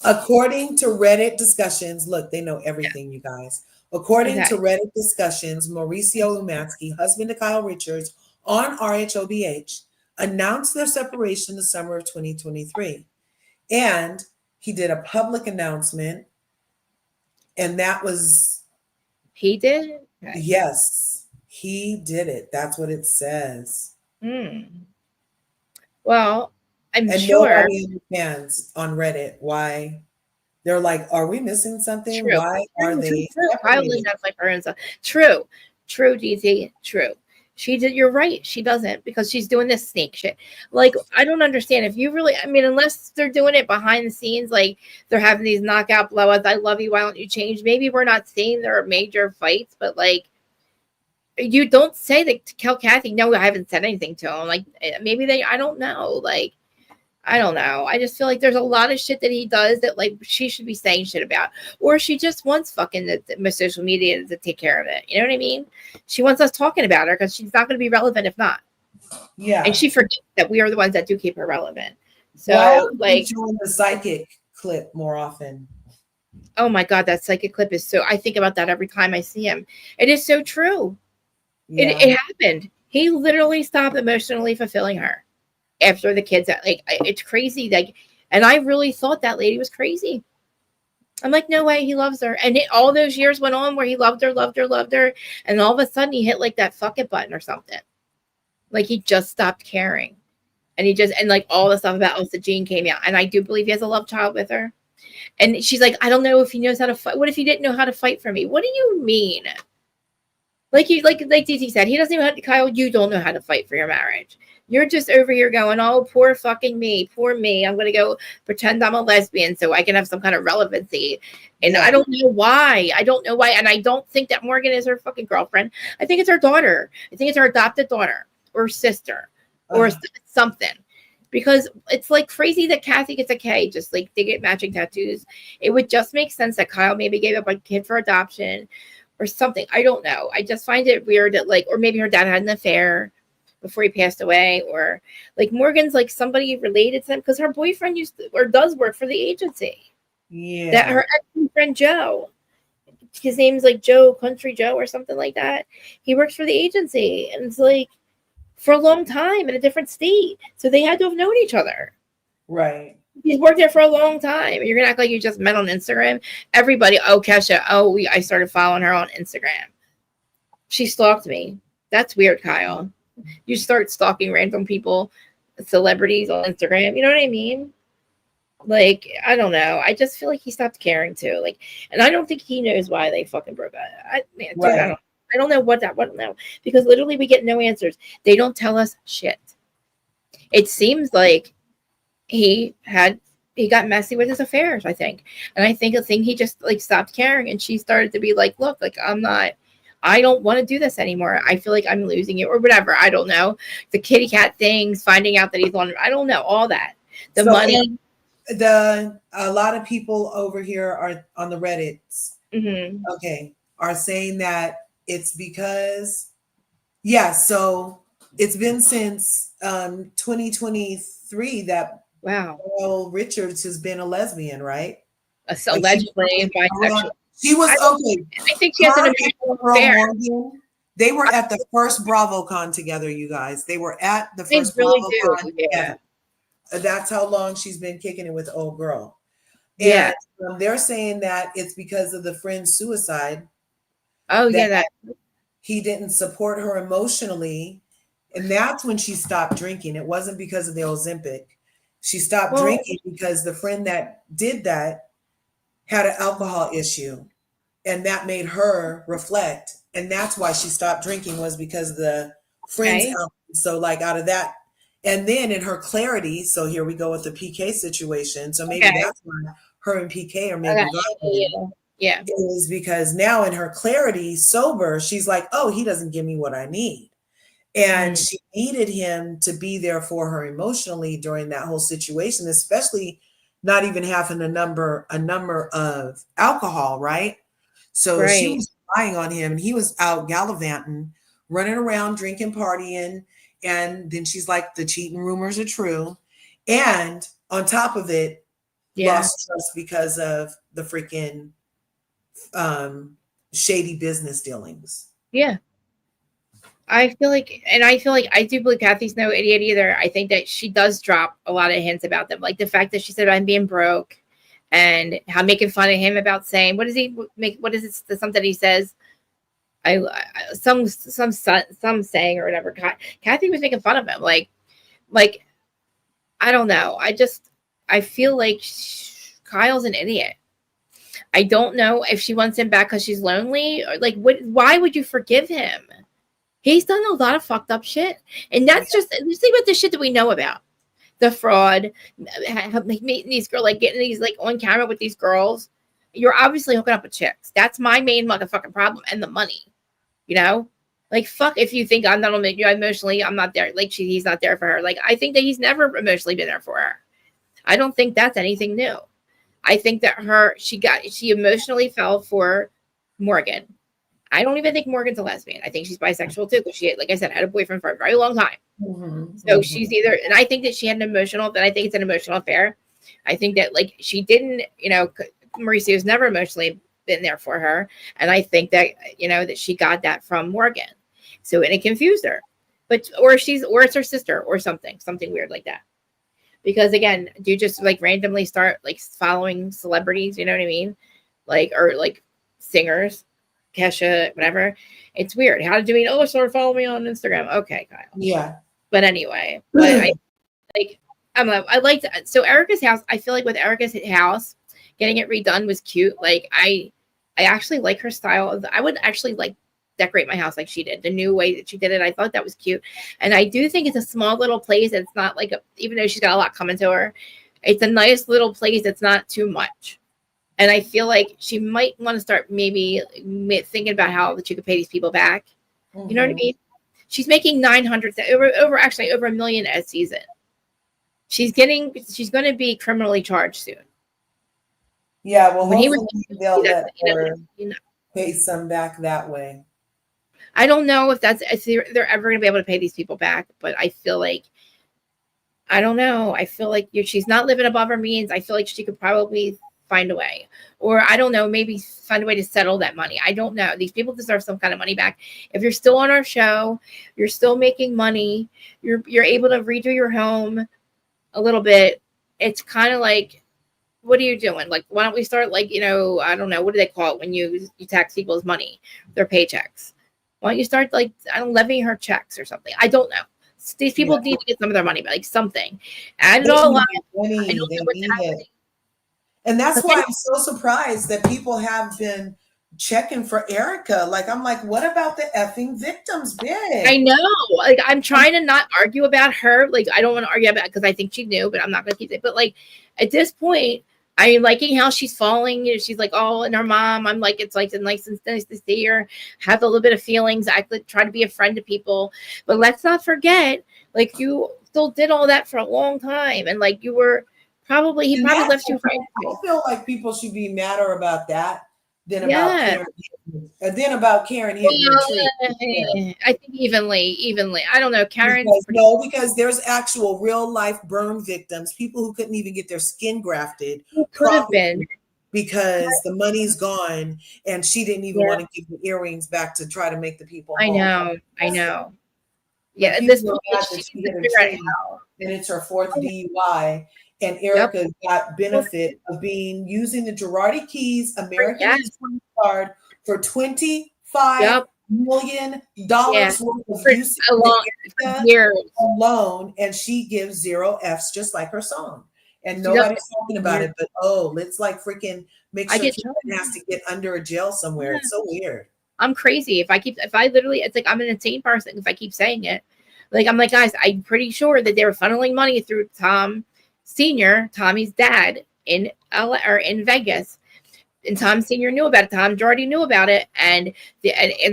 B: According to Reddit discussions, look, they know everything, you guys. According to Reddit discussions, Mauricio Umansky, husband to Kyle Richards, on RHOBH, announced their separation the summer of 2023. And he did a public announcement. And that was...
A: He did?
B: Okay. Yes, he did it. That's what it says.
A: Well, I'm sure...
B: nobody understands on Reddit why... They're like, are we missing something?
A: True.
B: Why are they...
A: True. True, DZ. True. She did. You're right. She doesn't because she's doing this snake shit. Like, I don't understand. If you really, I mean, unless they're doing it behind the scenes, like they're having these knockout blowouts. I love you. Why don't you change? Maybe we're not seeing there are major fights, but like, you don't say that to tell Kathy. No, I haven't said anything to him. Like, maybe they. I don't know. Like, I don't know. I just feel like there's a lot of shit that he does that like she should be saying shit about, or she just wants fucking the social media to take care of it. You know what I mean? She wants us talking about her because she's not going to be relevant if not.
B: Yeah,
A: and she forgets that we are the ones that do keep her relevant. So like,
B: showing the psychic clip more often.
A: Oh my god, that psychic clip is so. I think about that every time I see him. It is so true. Yeah. It happened. He literally stopped emotionally fulfilling her. After the kids, like, it's crazy. Like, and I really thought that lady was crazy. I'm like, no way, he loves her. And all those years went on where he loved her. And all of a sudden he hit like that fuck it button or something. Like he just stopped caring. And like all the stuff about Elsa Jean came out. And I do believe he has a love child with her. And she's like, I don't know if he knows how to fight. What if he didn't know how to fight for me? What do you mean? Like DT said, he doesn't even have to, Kyle, you don't know how to fight for your marriage. You're just over here going, oh, poor fucking me, poor me. I'm going to go pretend I'm a lesbian so I can have some kind of relevancy. And I don't know why. And I don't think that Morgan is her fucking girlfriend. I think it's her daughter. I think it's her adopted daughter or sister or something. Because it's like crazy that Kathy gets a K, just like they get matching tattoos. It would just make sense that Kyle maybe gave up a kid for adoption or something. I don't know. I just find it weird that like, or maybe her dad had an affair before he passed away, or like Morgan's like somebody related to him because her boyfriend does work for the agency. Yeah. That her ex-friend Joe, his name's like Joe, Country Joe or something like that. He works for the agency and it's like for a long time in a different state. So they had to have known each other.
B: Right.
A: He's worked there for a long time. You're going to act like you just met on Instagram. Everybody, Kesha, I started following her on Instagram. She stalked me. That's weird, Kyle. You start stalking random people, celebrities on Instagram. You know what I mean? Like, I don't know. I just feel like he stopped caring too. Like, and I don't think he knows why they fucking broke up. I don't know what now because literally we get no answers. They don't tell us shit. It seems like he got messy with his affairs, I think. And I think he just like stopped caring, and she started to be like, look, like I don't want to do this anymore. I feel like I'm losing it or whatever. I don't know. The kitty cat things, finding out that he's on, I don't know, all that. The money.
B: A lot of people over here are on the Reddits.
A: Mm-hmm.
B: Okay. Are saying that it's because, so it's been since 2023 that Earl Richards has been a lesbian, right?
A: Allegedly bisexual.
B: She was okay.
A: I think she has an emotional affair.
B: They were at the first BravoCon together, you guys. They were at the first BravoCon together. That's how long she's been kicking it with old girl. And they're saying that it's because of the friend's suicide.
A: Oh, that
B: he didn't support her emotionally. And that's when she stopped drinking. It wasn't because of the Ozempic. She stopped drinking because the friend that did that had an alcohol issue, and that made her reflect. And that's why she stopped drinking, was because of the friend's alcohol. So like out of that, and then in her clarity, so here we go with the PK situation. So maybe that's why her and PK are maybe
A: it
B: is because now in her clarity, sober, she's like, oh, he doesn't give me what I need. And she needed him to be there for her emotionally during that whole situation, especially not even having a number of alcohol, right? So she was relying on him, and he was out gallivanting, running around, drinking, partying. And then she's like, the cheating rumors are true. And on top of it, lost trust because of the freaking shady business dealings.
A: Yeah. I feel like I do believe Kathy's no idiot either. I think that she does drop a lot of hints about them. Like the fact that she said, I'm being broke, and how making fun of him about saying, what is it? Something he says, some saying or whatever. Kathy was making fun of him. Like, I don't know. I feel like Kyle's an idiot. I don't know if she wants him back because she's lonely, or like, why would you forgive him? He's done a lot of fucked up shit. And that's just think about the shit that we know about. The fraud, meeting these girls, like getting these like on camera with these girls. You're obviously hooking up with chicks. That's my main motherfucking problem. And the money. You know? Like, fuck if you think I'm not emotionally, I'm not there. Like he's not there for her. Like, I think that he's never emotionally been there for her. I don't think that's anything new. I think that she emotionally fell for Morgan. I don't even think Morgan's a lesbian. I think she's bisexual too, because she, like I said, had a boyfriend for a very long time. So she's either, and I think that she had an emotional, but I think it's an emotional affair. I think that like she didn't, Mauricio's never emotionally been there for her. And I think that, that she got that from Morgan. So, and it confused her, or it's her sister or something weird like that. Because again, do you just like randomly start like following celebrities? You know what I mean? Like, or like singers. Kesha, whatever. It's weird. How did you mean? Oh, sort of follow me on Instagram. Okay, Kyle.
B: Yeah.
A: But anyway, I liked so Erica's house. I feel like with Erica's house, getting it redone was cute. Like I actually like her style. I would actually like decorate my house like she did. The new way that she did it, I thought that was cute. And I do think it's a small little place. It's not like even though she's got a lot coming to her, it's a nice little place. It's not too much. And I feel like she might want to start maybe thinking about how she could pay these people back. You know what I mean? She's making $900,000 over $1 million a season. She's going to be criminally charged soon.
B: Yeah, well, they'll let her pay some back that way.
A: I don't know if they're ever going to be able to pay these people back, but I feel like, I don't know. I feel like she's not living above her means. I feel like she could probably find a way, or I don't know, maybe find a way to settle that money. I don't know. These people deserve some kind of money back. If you're still on our show, you're still making money, you're able to redo your home a little bit. It's kind of like, what are you doing? Like, why don't we start like, I don't know, what do they call it when you tax people's money, their paychecks? Why don't you start like, levying her checks or something? I don't know. These people need to get some of their money back, like something. Add it all up. I don't know what's happening.
B: And that's why I'm so surprised that people have been checking for Erica. Like, I'm like, what about the effing victims, bitch?
A: I know. Like, I'm trying to not argue about her. Like, I don't want to argue about it because I think she knew, but I'm not going to keep it. But like, at this point, I'm liking how she's falling. You know, she's like, oh, and her mom. I'm like, it's like nice to see her have a little bit of feelings. I could try to be a friend to people, but let's not forget, like, you still did all that for a long time, and like, you were probably he probably left you for.
B: I feel like people should be madder about that than about
A: Yeah.
B: Karen. Then about Karen hitting the tree.
A: I think evenly. I don't know. Karen.
B: Because there's actual real life burn victims, people who couldn't even get their skin grafted.
A: Could have been.
B: Because the money's gone and she didn't even want to give the earrings back to try to make the people
A: I know. Yeah, at this point,
B: and it's her fourth DUI. And Erica got benefit of using the Girardi Keys American Express card for $25 million worth of use alone, and she gives 0 Fs just like her song. And nobody's talking about it, but let's like freaking make sure Karen has to get under a jail somewhere. It's so weird.
A: I'm crazy. If I literally, it's like I'm an insane person if I keep saying it. Like, I'm like, guys, I'm pretty sure that they were funneling money through Tom Sr., Tommy's dad, in LA or in Vegas. And Tom Sr. knew about it. Tom Girardi knew about it. And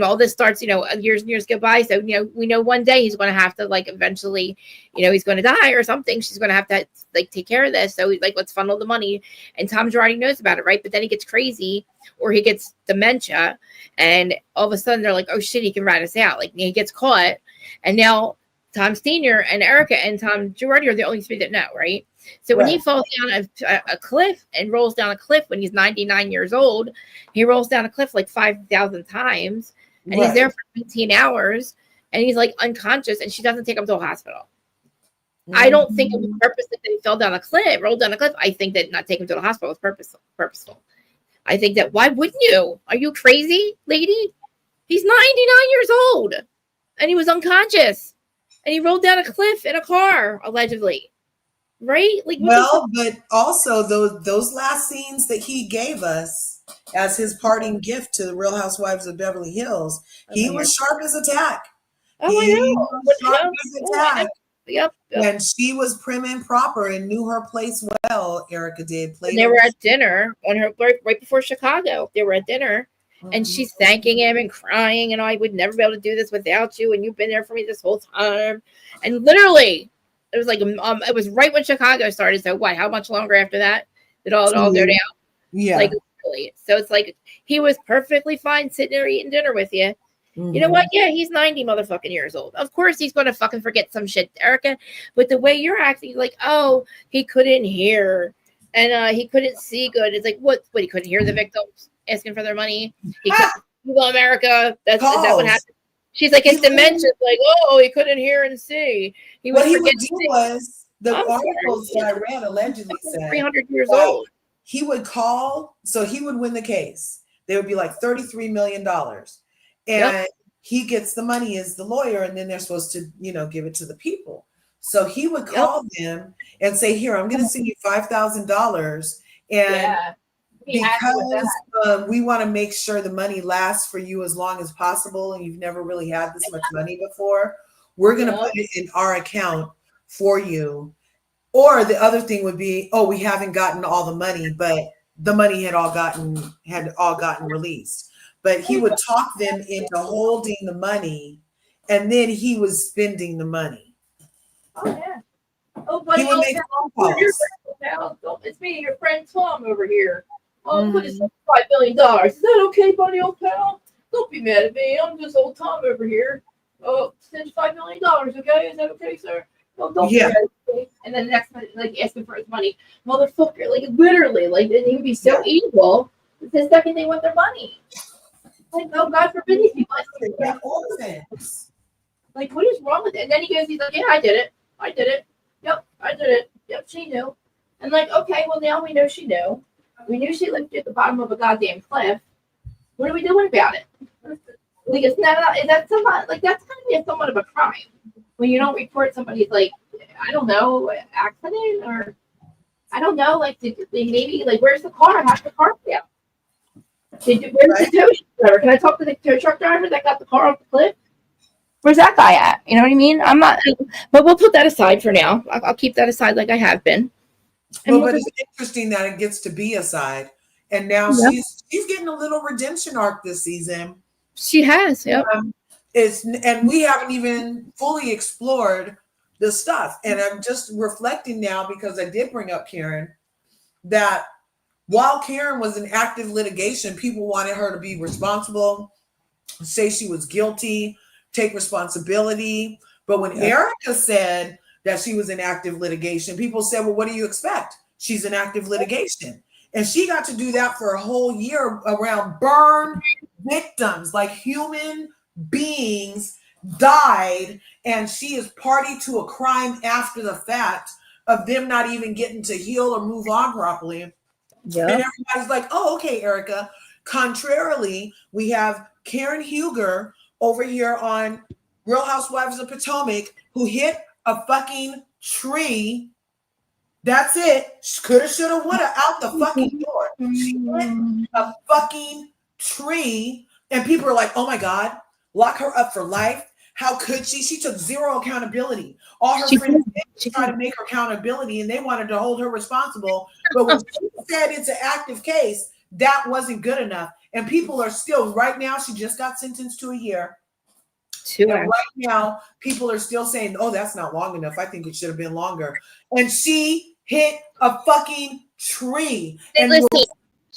A: all this starts, years and years go by. So, we know one day he's going to have to, like, eventually, he's going to die or something. She's going to have to, like, take care of this. So he's like, let's funnel the money. And Tom Girardi knows about it, right? But then he gets crazy or he gets dementia. And all of a sudden they're like, oh, shit, he can rat us out. Like, he gets caught. And now Tom Sr. and Erica and Tom Girardi are the only three that know, right? So when he falls down a cliff and rolls down a cliff when he's 99 years old, he rolls down a cliff like 5,000 times, and he's there for 18 hours, and he's like unconscious, and she doesn't take him to a hospital. I don't think it was purpose that they rolled down a cliff. I think that not taking him to the hospital was purposeful. I think that, why wouldn't you? Are you crazy, lady? He's 99 years old, and he was unconscious, and he rolled down a cliff in a car, allegedly. Right? Like,
B: but also those last scenes that he gave us as his parting gift to the Real Housewives of Beverly Hills, he was sharp as a tack.
A: I know. Yep.
B: And she was prim and proper and knew her place well. Erica did.
A: And they were at dinner on her right before Chicago. They were at dinner, and she's thanking him and crying, and I would never be able to do this without you, and you've been there for me this whole time. And literally, it was like it was right when Chicago started. So what? How much longer after that did all go down?
B: Yeah.
A: Like, really. So it's like he was perfectly fine sitting there eating dinner with you. You know what? Yeah, he's 90 motherfucking years old. Of course he's gonna fucking forget some shit, Erica. But the way you're acting, like, oh, he couldn't hear and he couldn't see good. It's like, what? He couldn't hear the victims asking for their money. He couldn't America. Is that what happened? She's like, it's dementia. Like, oh, he couldn't hear and see.
B: What he would do was, the articles that I read allegedly said
A: 300 years old.
B: He would call, so he would win the case. They would be like $33 million. And he gets the money as the lawyer, and then they're supposed to, give it to the people. So he would call them and say, here, I'm going to send you $5,000. And because we want to make sure the money lasts for you as long as possible, and you've never really had this much money before, we're going to put it in our account for you. Or the other thing would be, oh, we haven't gotten all the money, but the money had all gotten released. But he would talk them into holding the money, and then he was spending the money.
A: Oh yeah. Oh, buddy,
B: he would make phone calls.
A: It's me, your friend Tom over here. Oh, put his $5 billion. Is that okay, buddy, old pal? Don't be mad at me. I'm just old Tom over here. Oh, send $5 million, okay? Is that okay, sir? No, don't be mad at me. And then the next one, like, asking for his money. Motherfucker, like, literally, like, he would be so evil. The second they want their money. Like, oh, God forbid these people. Like, what is wrong with it? And then he's like, yeah, I did it. Yep, I did it. Yep, she knew. And like, okay, well, now we know she knew. We knew she lived at the bottom of a goddamn cliff. What are we doing about it? Like, is that somewhat, like, that's kind of somewhat of a crime when you don't report somebody's, like, I don't know, accident, or I don't know, like, maybe, like, where's the car? How's the car down? Where's the tow truck driver? Can I talk to the tow truck driver that got the car off the cliff? Where's that guy at? You know what I mean? I'm not, but we'll put that aside for now. I'll keep that aside like I have been.
B: Well, but it's interesting that it gets to be aside, and now she's getting a little redemption arc this season.
A: She has,
B: and we haven't even fully explored the stuff. And I'm just reflecting now because I did bring up Karen that while Karen was in active litigation, people wanted her to be responsible, say she was guilty, take responsibility. But when Erica said that she was in active litigation, people said, well, what do you expect? She's in active litigation. And she got to do that for a whole year around burn victims, like human beings died, and she is party to a crime after the fact of them not even getting to heal or move on properly. Yeah. And everybody's like, oh, okay, Erica. Contrarily, we have Karen Huger over here on Real Housewives of Potomac who hit a fucking tree. That's it. Coulda, shoulda, woulda, out the fucking door. She hit a fucking tree, and people are like, oh my God, lock her up for life. How could she? She took zero accountability. All her friends did try to make her accountability, and they wanted to hold her responsible. But when she said it's an active case, that wasn't good enough. And people are still, right now, she just got sentenced to a year. And right now, people are still saying, oh, that's not long enough. I think it should have been longer. And she hit a fucking tree. And
A: listen,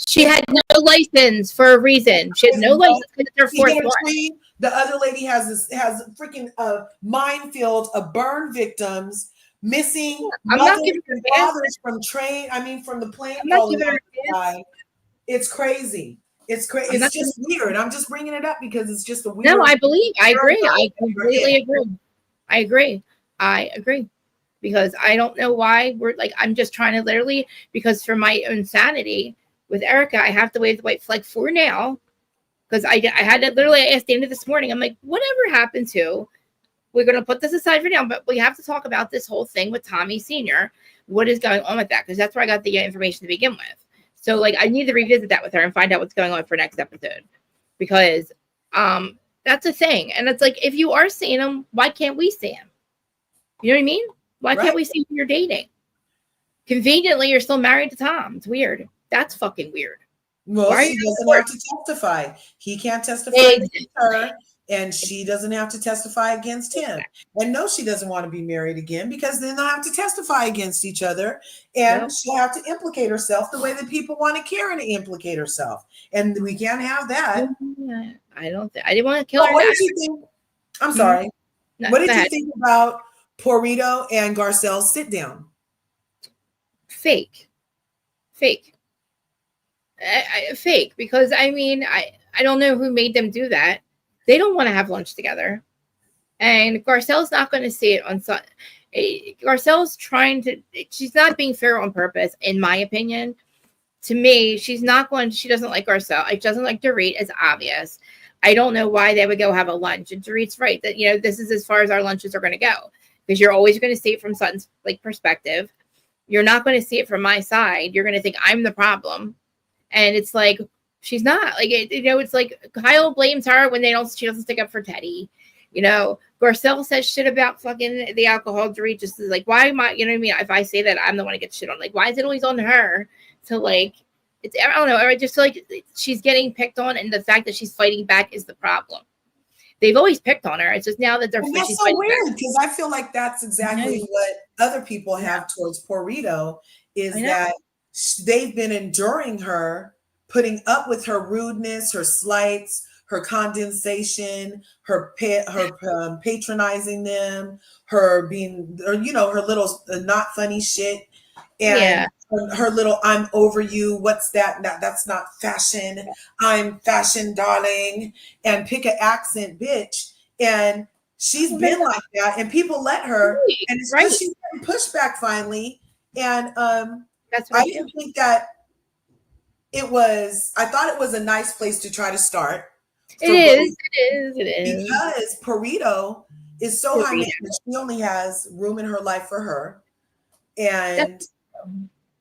A: she had no license for a reason. She had no license because it's her fourth one.
B: The other lady has freaking minefield of burn victims, missing mothers and fathers from the plane. It's crazy. It's crazy. It's just weird. I'm just bringing it up because it's just a weird.
A: No, I agree. I completely agree. I agree. Because I don't know why I'm just trying to literally, because for my own sanity with Erica, I have to wave the white flag for now. Because I had to literally ask Dana this morning, I'm like, whatever happened to, we're going to put this aside for now, but we have to talk about this whole thing with Tommy Sr. What is going on with that? Because that's where I got the information to begin with. So I need to revisit that with her and find out what's going on for next episode. Because that's a thing. And it's like, if you are seeing him, why can't we see him? You know what I mean? Why can't we see who you're dating? Conveniently, you're still married to Tom. It's weird. That's fucking weird.
B: Well, she doesn't have to testify. He can't testify against her, and she doesn't have to testify against him. And no, she doesn't want to be married again because then they'll have to testify against each other, and she'll have to implicate herself the way that people wanted Karen to implicate herself. And we can't have that.
A: I didn't want to kill her.
B: What did you think? I'm sorry. No, what did you think about Dorito and Garcelle's sit down?
A: Fake. Fake, because I don't know who made them do that. They don't want to have lunch together, and Garcelle's not going to see it on Sutton. Garcelle's she's not being fair on purpose, in my opinion. To me, she doesn't like Garcelle. She doesn't like Dorit, it's obvious. I don't know why they would go have a lunch. And Dorit's right that this is as far as our lunches are going to go, because you're always going to see it from Sutton's perspective. You're not going to see it from my side. You're going to think I'm the problem. And it's like, she's not. It's like Kyle blames her when she doesn't stick up for Teddy. Garcelle says shit about fucking the alcohol. Dorit just is like, why am I, if I say that, I'm the one who gets shit on. Why is it always on her? So I don't know. I just feel like she's getting picked on, and the fact that she's fighting back is the problem. They've always picked on her. It's just now that
B: that's so weird, because I feel like that's exactly what other people have towards Dorito, is that they've been enduring her, putting up with her rudeness, her slights, her condensation, her patronizing them, her being, her little not funny shit, and her little "I'm over you." What's that? That's not fashion. I'm fashion, darling, and pick an accent, bitch. And she's been like that, and people let her, and it's because she's getting pushed back finally. And I didn't think that it was. I thought it was a nice place to try to start.
A: It is
B: because Dorito is so high maintenance. She only has room in her life for her, and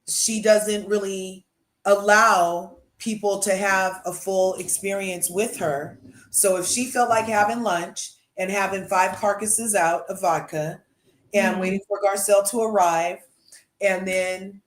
B: she doesn't really allow people to have a full experience with her. So if she felt like having lunch and having 5 carcasses out of vodka and waiting for Garcelle to arrive, and then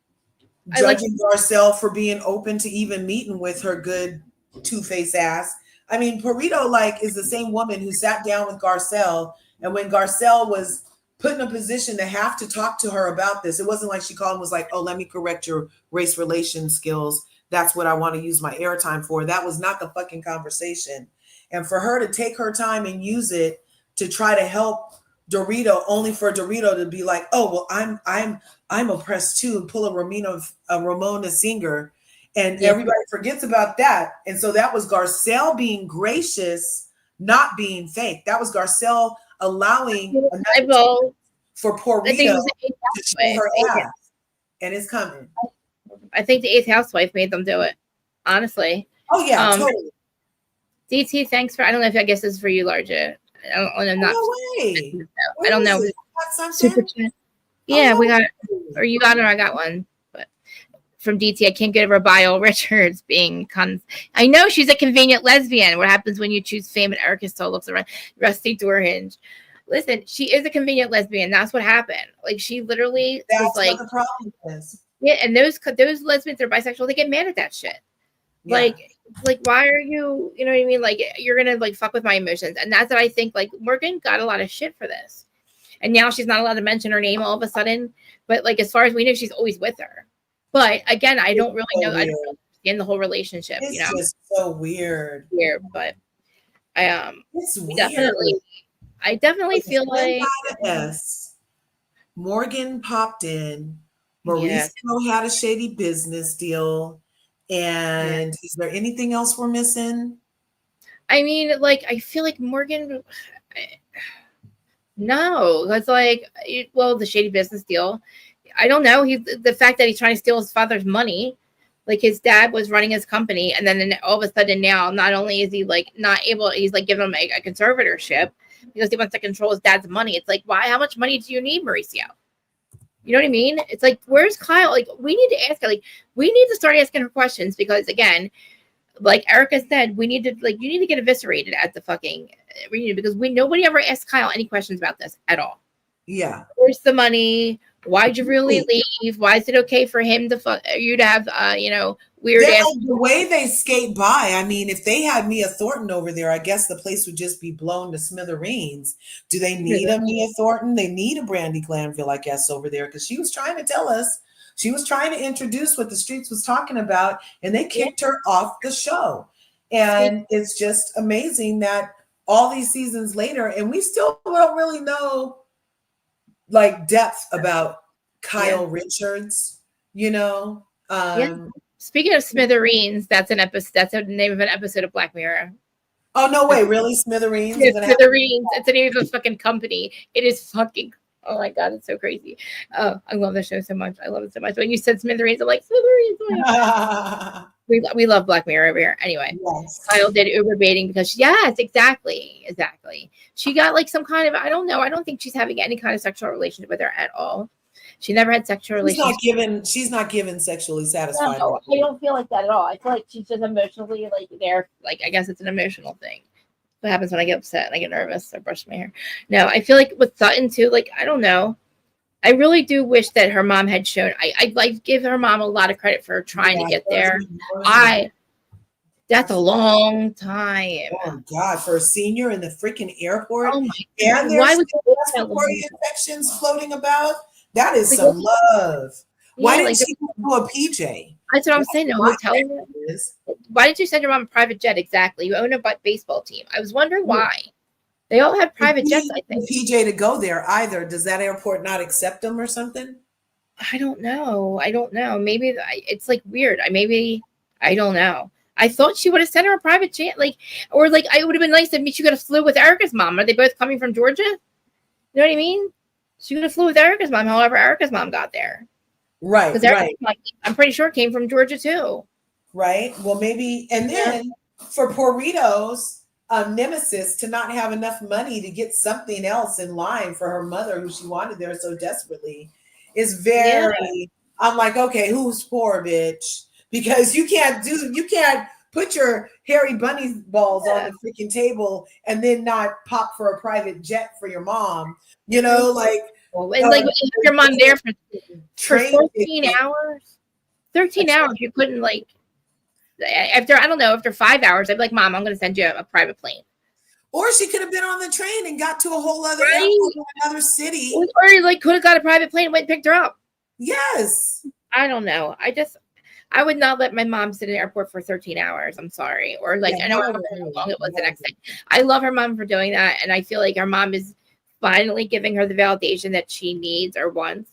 B: judging Garcelle for being open to even meeting with her good two-faced ass. I mean, Dorito is the same woman who sat down with Garcelle, and when Garcelle was put in a position to have to talk to her about this, it wasn't like she called and was like, "Oh, let me correct your race relations skills. That's what I want to use my airtime for." That was not the fucking conversation. And for her to take her time and use it to try to help Dorito, only for Dorito to be like, "Oh, well, I'm oppressed too," and pull a Ramona Singer, and everybody forgets about that. And so that was Garcelle being gracious, not being fake. That was Garcelle allowing for Dorito to show her ass, and it's coming.
A: I think the 8th housewife made them do it. Honestly.
B: Oh yeah, totally.
A: DT, thanks for. I don't know if I guess this is for you, Larja. I don't know.
B: No way.
A: I don't know. Super chat. Yeah, we got, or you got it, or I got one. But from DT, I can't get over Bio Richards being I know she's a convenient lesbian. What happens when you choose fame and Erica still looks around rusty door hinge? Listen, she is a convenient lesbian. That's what happened. She literally was like,
B: what the problem is.
A: Yeah, and those lesbians that are bisexual, they get mad at that shit. Yeah. Why are you, you know what I mean? You're gonna fuck with my emotions. And that's what I think, Morgan got a lot of shit for this. And now she's not allowed to mention her name all of a sudden. But as far as we know, she's always with her. But again, I don't really know. I don't really understand the whole relationship.
B: It's just so weird.
A: Weird, but
B: it's weird.
A: I definitely feel like
B: Morgan popped in. Mauricio had a shady business deal. And is there anything else we're missing?
A: I mean, I feel like Morgan. No, it's the shady business deal. I don't know. The fact that he's trying to steal his father's money. His dad was running his company, and then all of a sudden now, not only is he not able, he's giving him a conservatorship because he wants to control his dad's money. It's why? How much money do you need, Mauricio? You know what I mean? It's where's Kyle? We need to ask her. We need to start asking her questions because, again, Erica said, we need to you need to get eviscerated at the fucking reunion because nobody ever asked Kyle any questions about this at all.
B: Yeah.
A: Where's the money? Why'd you really leave? Why is it okay for him to you to have weird ass?
B: The way they skate by. I mean, if they had Mia Thornton over there, I guess the place would just be blown to smithereens. Do they need a Mia Thornton? They need a Brandy Glanville, I guess, over there because she was trying to tell us. She was trying to introduce what the streets was talking about, and they kicked her off the show. And it's just amazing that all these seasons later, and we still don't really know depth about Kyle Richards,
A: Speaking of smithereens, that's an episode. That's the name of an episode of Black Mirror.
B: Oh no way! Really, Smithereens?
A: Yeah, Smithereens. It's the name of a fucking company. It is fucking. Oh my god, it's so crazy. Oh, I love the show so much. I love it so much. When you said Smithereens, I'm like Smithereens. Oh we love Black Mirror over here. Anyway, Kyle did Uber baiting because exactly. She got some kind of, I don't know. I don't think she's having any kind of sexual relationship with her at all. She never had sexual relationship.
B: She's not given sexually satisfied.
A: No, I don't feel like that at all. I feel like she's just emotionally there. I guess it's an emotional thing. What happens when I get upset and I get nervous or brush my hair? No, I feel like with Sutton too. I don't know. I really do wish that her mom had shown. I give her mom a lot of credit for trying to get there. That's a long time.
B: Oh God, for a senior in the freaking airport.
A: Oh my
B: God. And there's respiratory infections floating about. That is some love. Why didn't she go to a PJ?
A: That's what I'm saying. A hotel. Why did you send your mom a private jet? Exactly. You own a baseball team. I was wondering why. They all have private jets, I think.
B: PJ to go there either. Does that airport not accept them or something?
A: I don't know. Maybe it's weird. I don't know. I thought she would have sent her a private jet, or it would have been nice if she could have flew with Erica's mom. Are they both coming from Georgia? You know what I mean? She could have flew with Erica's mom, however Erica's mom got there.
B: Right, right.
A: I'm pretty sure it came from Georgia too.
B: Right. Well, maybe. And then for Dorito's nemesis to not have enough money to get something else in line for her mother, who she wanted there so desperately, is very. I'm like, okay, who's poor, bitch? because you can't put your hairy bunny balls on the freaking table and then not pop for a private jet for your mom. You know, like
A: and like your mom there for 13 hours. 13 hours, you couldn't like after 5 hours, I'd be like, Mom, I'm gonna send you a private plane.
B: Or she could have been on the train and got to a whole other airport in another city.
A: Or like could have got a private plane and went and picked her up.
B: Yes.
A: I don't know. I would not let my mom sit in the airport for 13 hours. I'm sorry. Or like, I don't know how long it was the next day. I love her mom for doing that. And I feel like her mom is finally giving her the validation that she needs or wants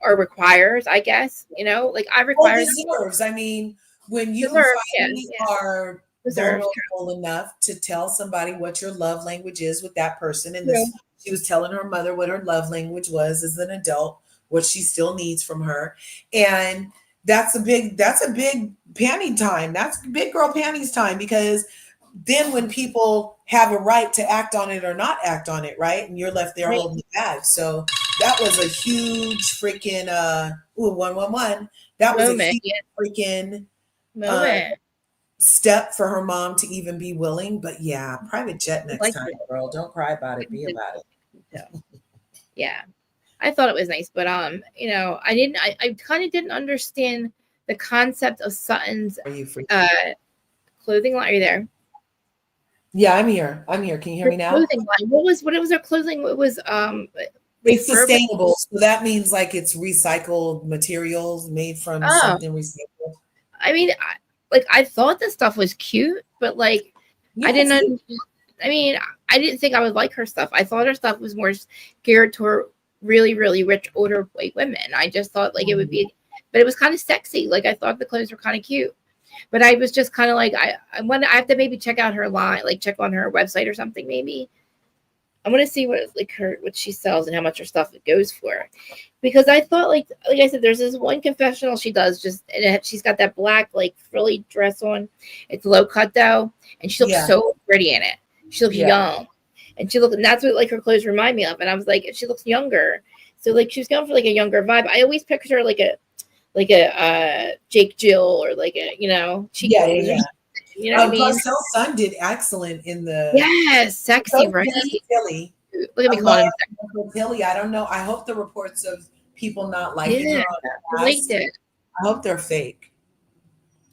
A: or requires, I guess. You know, like I require.
B: Deserves. I mean, when you finally are vulnerable enough to tell somebody what your love language is with that person. And she was telling her mother what her love language was as an adult, what she still needs from her. And that's a big panty time. That's big girl panties time, because then when people have a right to act on it or not act on it, right? And you're left there holding the bag. So that was a huge freaking 111. That was a huge freaking step for her mom to even be willing. But yeah, private jet next time, girl. Don't cry about it. Be about it.
A: Yeah. I thought it was nice, but you know, I kind of didn't understand the concept of Sutton's clothing line. Are you there?
B: Yeah, I'm here. Can you hear me now?
A: Clothing line. What was her clothing? It was
B: it's sustainable. So that means like it's recycled materials made from something recycled.
A: I mean, I thought this stuff was cute, but like I didn't think I would like her stuff. I thought her stuff was more geared toward really, really rich older white women. I just thought like it would be, but it was kind of sexy. Like I thought the clothes were kind of cute, but I was just kind of like, I have to maybe check out her line, like check on her website or something. Maybe I want to see what she sells and how much her stuff it goes for, because I thought like I said, there's this one confessional she does and she's got that black like frilly dress on. It's low cut though, and she looks so pretty in it. She looks young. And and that's what like her clothes remind me of. And I was like, she looks younger. So like she was going for like a younger vibe. I always picture her like a Jake Jill or like a, you know, cheek. You know what I mean?
B: Garcelle's son did excellent in the
A: sexy, right?
B: Tilly.
A: Look at me calling
B: him Tilly. I don't know. I hope the reports of people not liking her
A: I liked it.
B: I hope they're fake.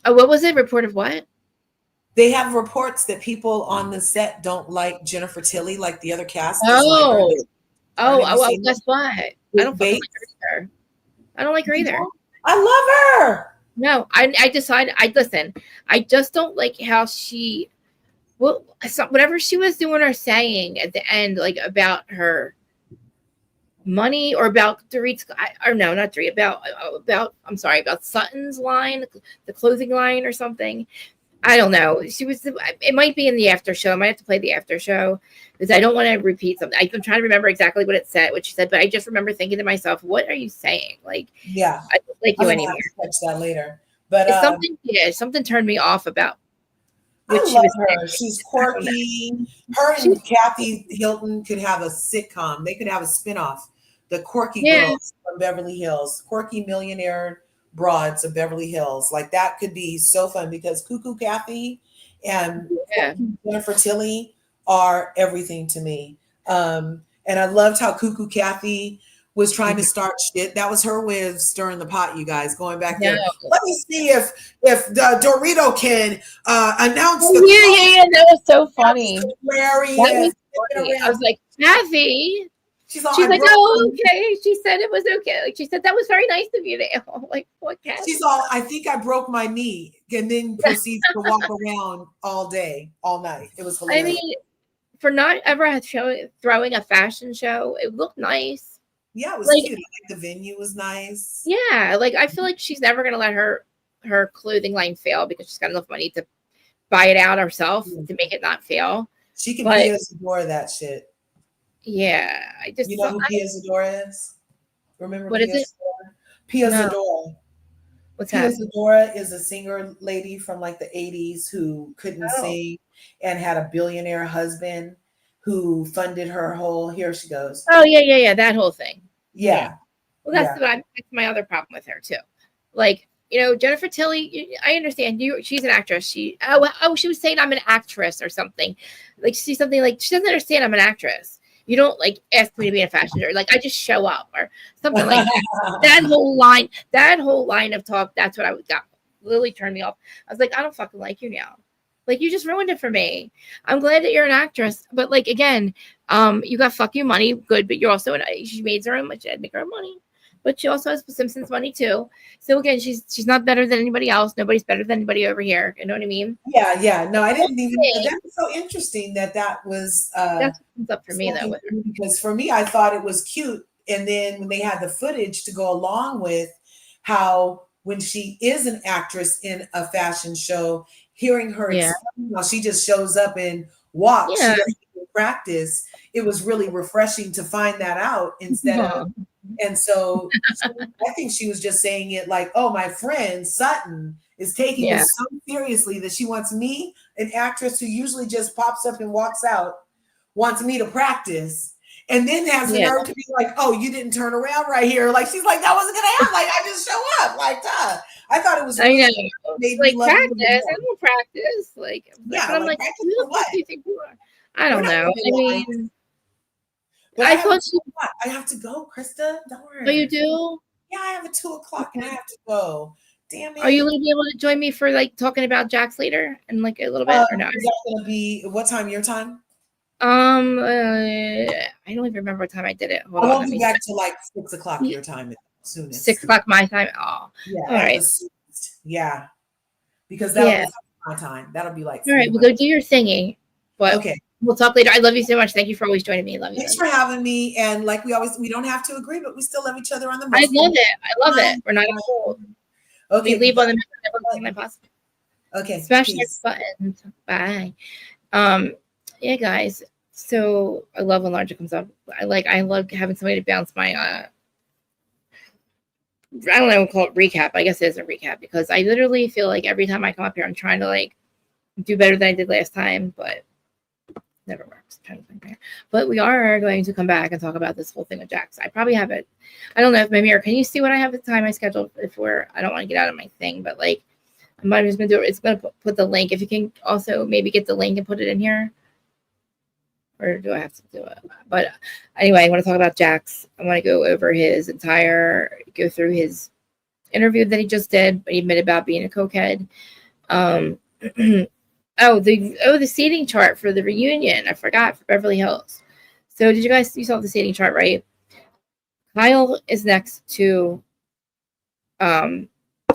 A: Oh, what was it? Report of what?
B: They have reports that people on the set don't like Jennifer Tilly, like the other cast.
A: Well, guess what? I don't like her. I don't like her either.
B: I love her.
A: No, I decided. Listen. I just don't like how she. Well, whatever she was doing or saying at the end, like about her money or about Dorit's, or no, not Dorit, about Sutton's line, the clothing line or something. I don't know. It might be in the after show. I might have to play the after show because I don't want to repeat something. I'm trying to remember exactly what she said, but I just remember thinking to myself, what are you saying? Like,
B: yeah,
A: I don't like you anymore.
B: Catch that later. But
A: something turned me off about
B: what I love her. She's quirky. Her and Kathy Hilton could have a sitcom. They could have a spinoff. The Quirky Girls from Beverly Hills, quirky millionaire broads of Beverly Hills. Like that could be so fun because Cuckoo Kathy and Jennifer Tilly are everything to me. And I loved how Cuckoo Kathy was trying to start shit. That was her way of stirring the pot, you guys, going back there. Let me see if the Dorito can announce
A: that was so funny.
B: Hilarious.
A: I was like, Kathy. She's like, oh, okay. She said it was okay. Like, she said, that was very nice of you. Like, what, Kathy?
B: She's all, I think I broke my knee, and then proceeds to walk around all day, all night. It was hilarious.
A: I mean, for not ever throwing a fashion show, it looked nice.
B: Yeah, it was cute. Like, the venue was nice.
A: Yeah, like I feel like she's never gonna let her clothing line fail because she's got enough money to buy it out herself to make it not fail.
B: She can be a Zadora that shit.
A: Yeah, I just
B: know who Pia Zadora is? Remember
A: what
B: Pia
A: is it?
B: Zadora? Pia Zadora.
A: What's
B: Pia
A: that?
B: Zadora is a singer lady from like the 80s who couldn't sing and had a billionaire husband who funded her whole. Here she goes.
A: Oh yeah, that whole thing.
B: Yeah.
A: Well, that's my other problem with her too. Like Jennifer Tilly, I understand she's an actress. She was saying I'm an actress or something. Like she's something like she doesn't understand I'm an actress. You don't like ask me to be in a fashion show. Like I just show up or something like that. That whole line of talk, that's what I got. Literally turned me off. I was like, I don't fucking like you now. Like you just ruined it for me. I'm glad that you're an actress, but like again, you got fuck you money, good, but you're also she made her own, she had to make her own money. But she also has Simpsons money too. So again, she's not better than anybody else. Nobody's better than anybody over here. You know what I mean?
B: Yeah. No, I didn't even. That was so interesting that was.
A: That's what comes up for me though.
B: Because for me, I thought it was cute, and then when they had the footage to go along with how when she is an actress in a fashion show, hearing her explain how she just shows up and walks, she doesn't even practice. It was really refreshing to find that out instead of. And so I think she was just saying it like, oh, my friend Sutton is taking this so seriously that she wants me, an actress who usually just pops up and walks out, wants me to practice, and then has the nerve to be like, oh, you didn't turn around right here. Like, she's like, that wasn't going to happen. Like, I just show up. Like, duh. I thought it was really
A: like practice. I don't practice. Like, I'm like, who the fuck do you think you are? I don't know. I mean,
B: but I have to go, Krista. Don't worry.
A: Oh, you do?
B: Yeah, I have a 2:00 and I have to go. Damn it.
A: Are you going to be able to join me for like talking about Jax later and like a little bit or not?
B: Is that going to be what time? Your time?
A: I don't even remember what time I did it. Hold on.
B: I won't be back till like 6:00 your time soonest.
A: 6:00 my time. Oh,
B: yeah.
A: All right.
B: Yeah, because that'll be my time. That'll be like.
A: All right, we'll go do your thingy. But
B: okay.
A: We'll talk later. I love you so much. Thank you for always joining me. Love you.
B: Thanks for having me. And like we don't have to agree, but we still love each other on the.
A: I love it. We're not cold.
B: Okay.
A: We leave on the possible.
B: Okay.
A: Smash that button. Bye. Yeah, guys. So I love when Larger comes up. I love having somebody to bounce my I don't know what to call it recap. I guess it is a recap because I literally feel like every time I come up here, I'm trying to like do better than I did last time, but never works. I'm trying to think here. But we are going to come back and talk about this whole thing with Jax. I probably have it. I don't know if maybe, or can you see what I have at the time I scheduled? I don't want to get out of my thing, but like I'm just going to do it. It's going to put the link. If you can also maybe get the link and put it in here. Or do I have to do it? But anyway, I want to talk about Jax. I want to go over go through his interview that he just did. But he admitted about being a cokehead. The seating chart for the reunion. I forgot for Beverly Hills. So you saw the seating chart, right? Kyle is next to,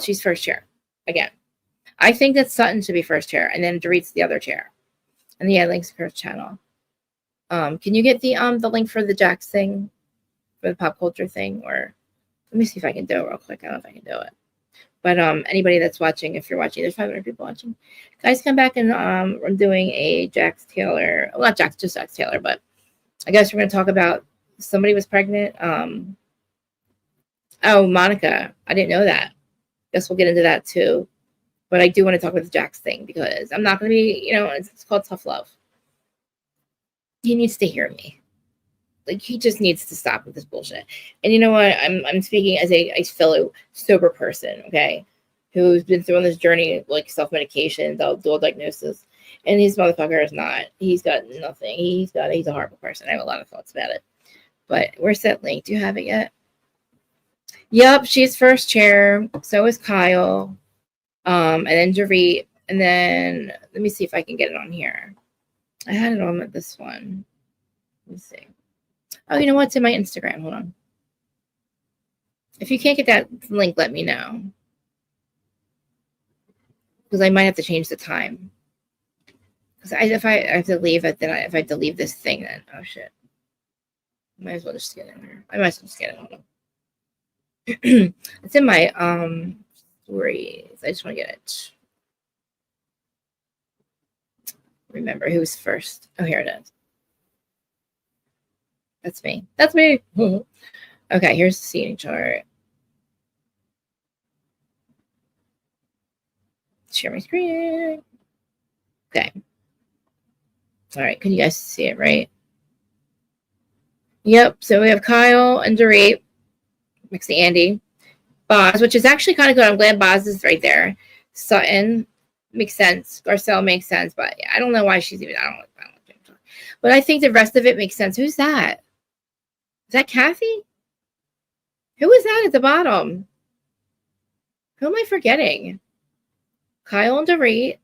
A: she's first chair again. I think that Sutton should be first chair, and then Dorit's the other chair, and the link's first channel. Can you get the link for the Jax thing, for the pop culture thing, or let me see if I can do it real quick. I don't know if I can do it. But anybody that's watching, if you're watching, there's 500 people watching. Guys, come back and I'm doing a Jax Taylor. Well, not Jax, just Jax Taylor. But I guess we're going to talk about somebody was pregnant. Monica. I didn't know that. Guess we'll get into that too. But I do want to talk about the Jax thing because I'm not going to be, it's called tough love. He needs to hear me. Like, he just needs to stop with this bullshit. And you know what? I'm speaking as a fellow sober person, okay, who's been through on this journey, like self-medication, dual diagnosis. And his motherfucker is not. He's got nothing. He's a horrible person. I have a lot of thoughts about it. But where's that link? Do you have it yet? Yep, she's first chair. So is Kyle. And then Dorit. And then let me see if I can get it on here. I had it on with this one. Let me see. Oh, you know what? It's in my Instagram. Hold on. If you can't get that link, let me know. Because I might have to change the time. Because if I have to leave it, then if I have to leave this thing, then oh shit. Might as well just get it in there. I might as well just get it. Hold on. It's in my stories. I just want to get it. Remember who's first. Oh, here it is. That's me. That's me. Okay, here's the seating chart. Share my screen. Okay. All right, can you guys see it, right? Yep, so we have Kyle and Dorit, Mixie Andy. Boz, which is actually kind of good. I'm glad Boz is right there. Sutton makes sense. Garcelle makes sense, but I don't know why she's even. I don't know. But I think the rest of it makes sense. Who's that? Is that Kathy? Who is that at the bottom? Who am I forgetting? Kyle and Dorit.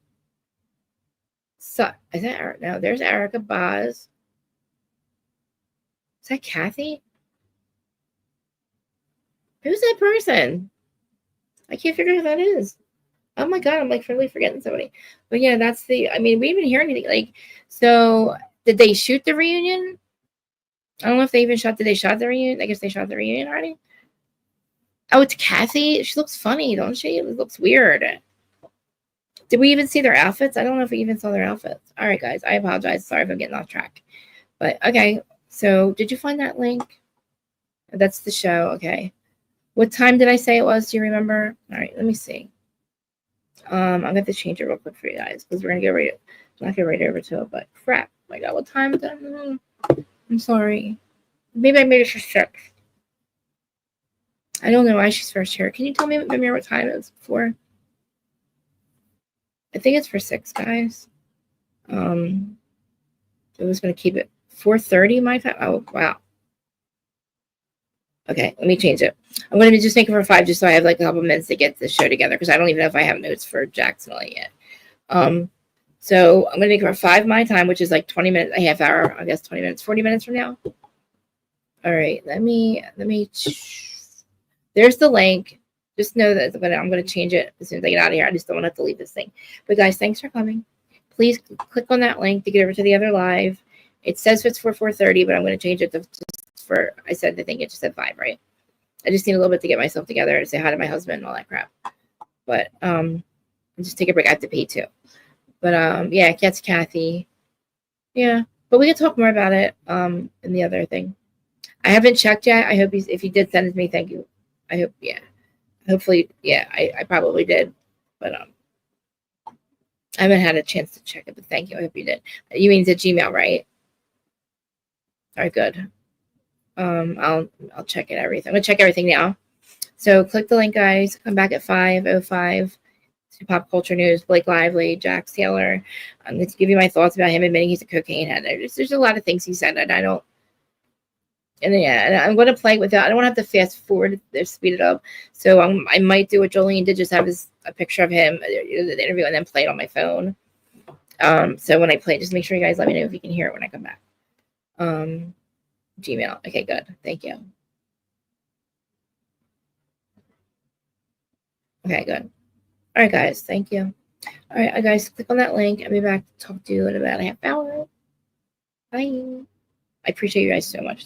A: Is that Eric? No, there's Erica. Boz. Is that Kathy? Who's that person? I can't figure out who that is. Oh my god, I'm like really forgetting somebody. But yeah, that's the. I mean, we didn't hear anything. Like, so did they shoot the reunion? I don't know if they even shot. Did they shot the reunion? I guess they shot the reunion already. Oh, it's Kathy. She looks funny, don't she? It looks weird. Did we even see their outfits? I don't know if we even saw their outfits. All right, guys. I apologize. Sorry if I'm getting off track. But okay. So did you find that link? That's the show. Okay. What time did I say it was? Do you remember? All right. Let me see. I'm going to have to change it real quick for you guys because we're going to get right. I'm not get right over to it, but crap. Oh my God. What time is that? I'm sorry. Maybe I made it for 6. I don't know why she's first here. Can you tell me what time it was for? I think it's for 6, guys. It was going to keep it 4:30 my time. Oh, wow. Okay, let me change it. I'm going to just make it for 5 just so I have like a couple minutes to get the show together because I don't even know if I have notes for Jacksonville yet. So I'm going to make it for 5 my time, which is like 20 minutes, a half hour, I guess 20 minutes, 40 minutes from now. All right, let me. There's the link. Just know that I'm going to change it as soon as I get out of here. I just don't want to have to leave this thing. But guys, thanks for coming. Please click on that link to get over to the other live. It says it's for 4:30, but I'm going to change it to for. I think it just said 5, right? I just need a little bit to get myself together and say hi to my husband and all that crap. But just take a break. I have to pay too. But yeah, that's Kathy. Yeah, but we can talk more about it in the other thing. I haven't checked yet. I hope if you did send it to me, thank you. I hope, yeah. Hopefully, yeah, I probably did. But I haven't had a chance to check it, but thank you. I hope you did. You mean the Gmail, right? All right, good. I'll check it everything. I'm gonna check everything now. So click the link, guys. Come back at 5:05 to Pop Culture News. Blake Lively, Jax Taylor. I'm going to give you my thoughts about him admitting he's a cocaine head. There's a lot of things he said that I don't. And yeah, and I'm going to play with that. I don't want to have to fast forward or speed it up. So I might do what Jolene did, just have a picture of him, the interview, and then play it on my phone. So when I play, just make sure you guys let me know if you can hear it when I come back. Gmail. Okay, good. Thank you. Okay, good. All right, guys. Thank you. All right, guys, click on that link. I'll be back to talk to you in about a half hour. Bye. I appreciate you guys so much.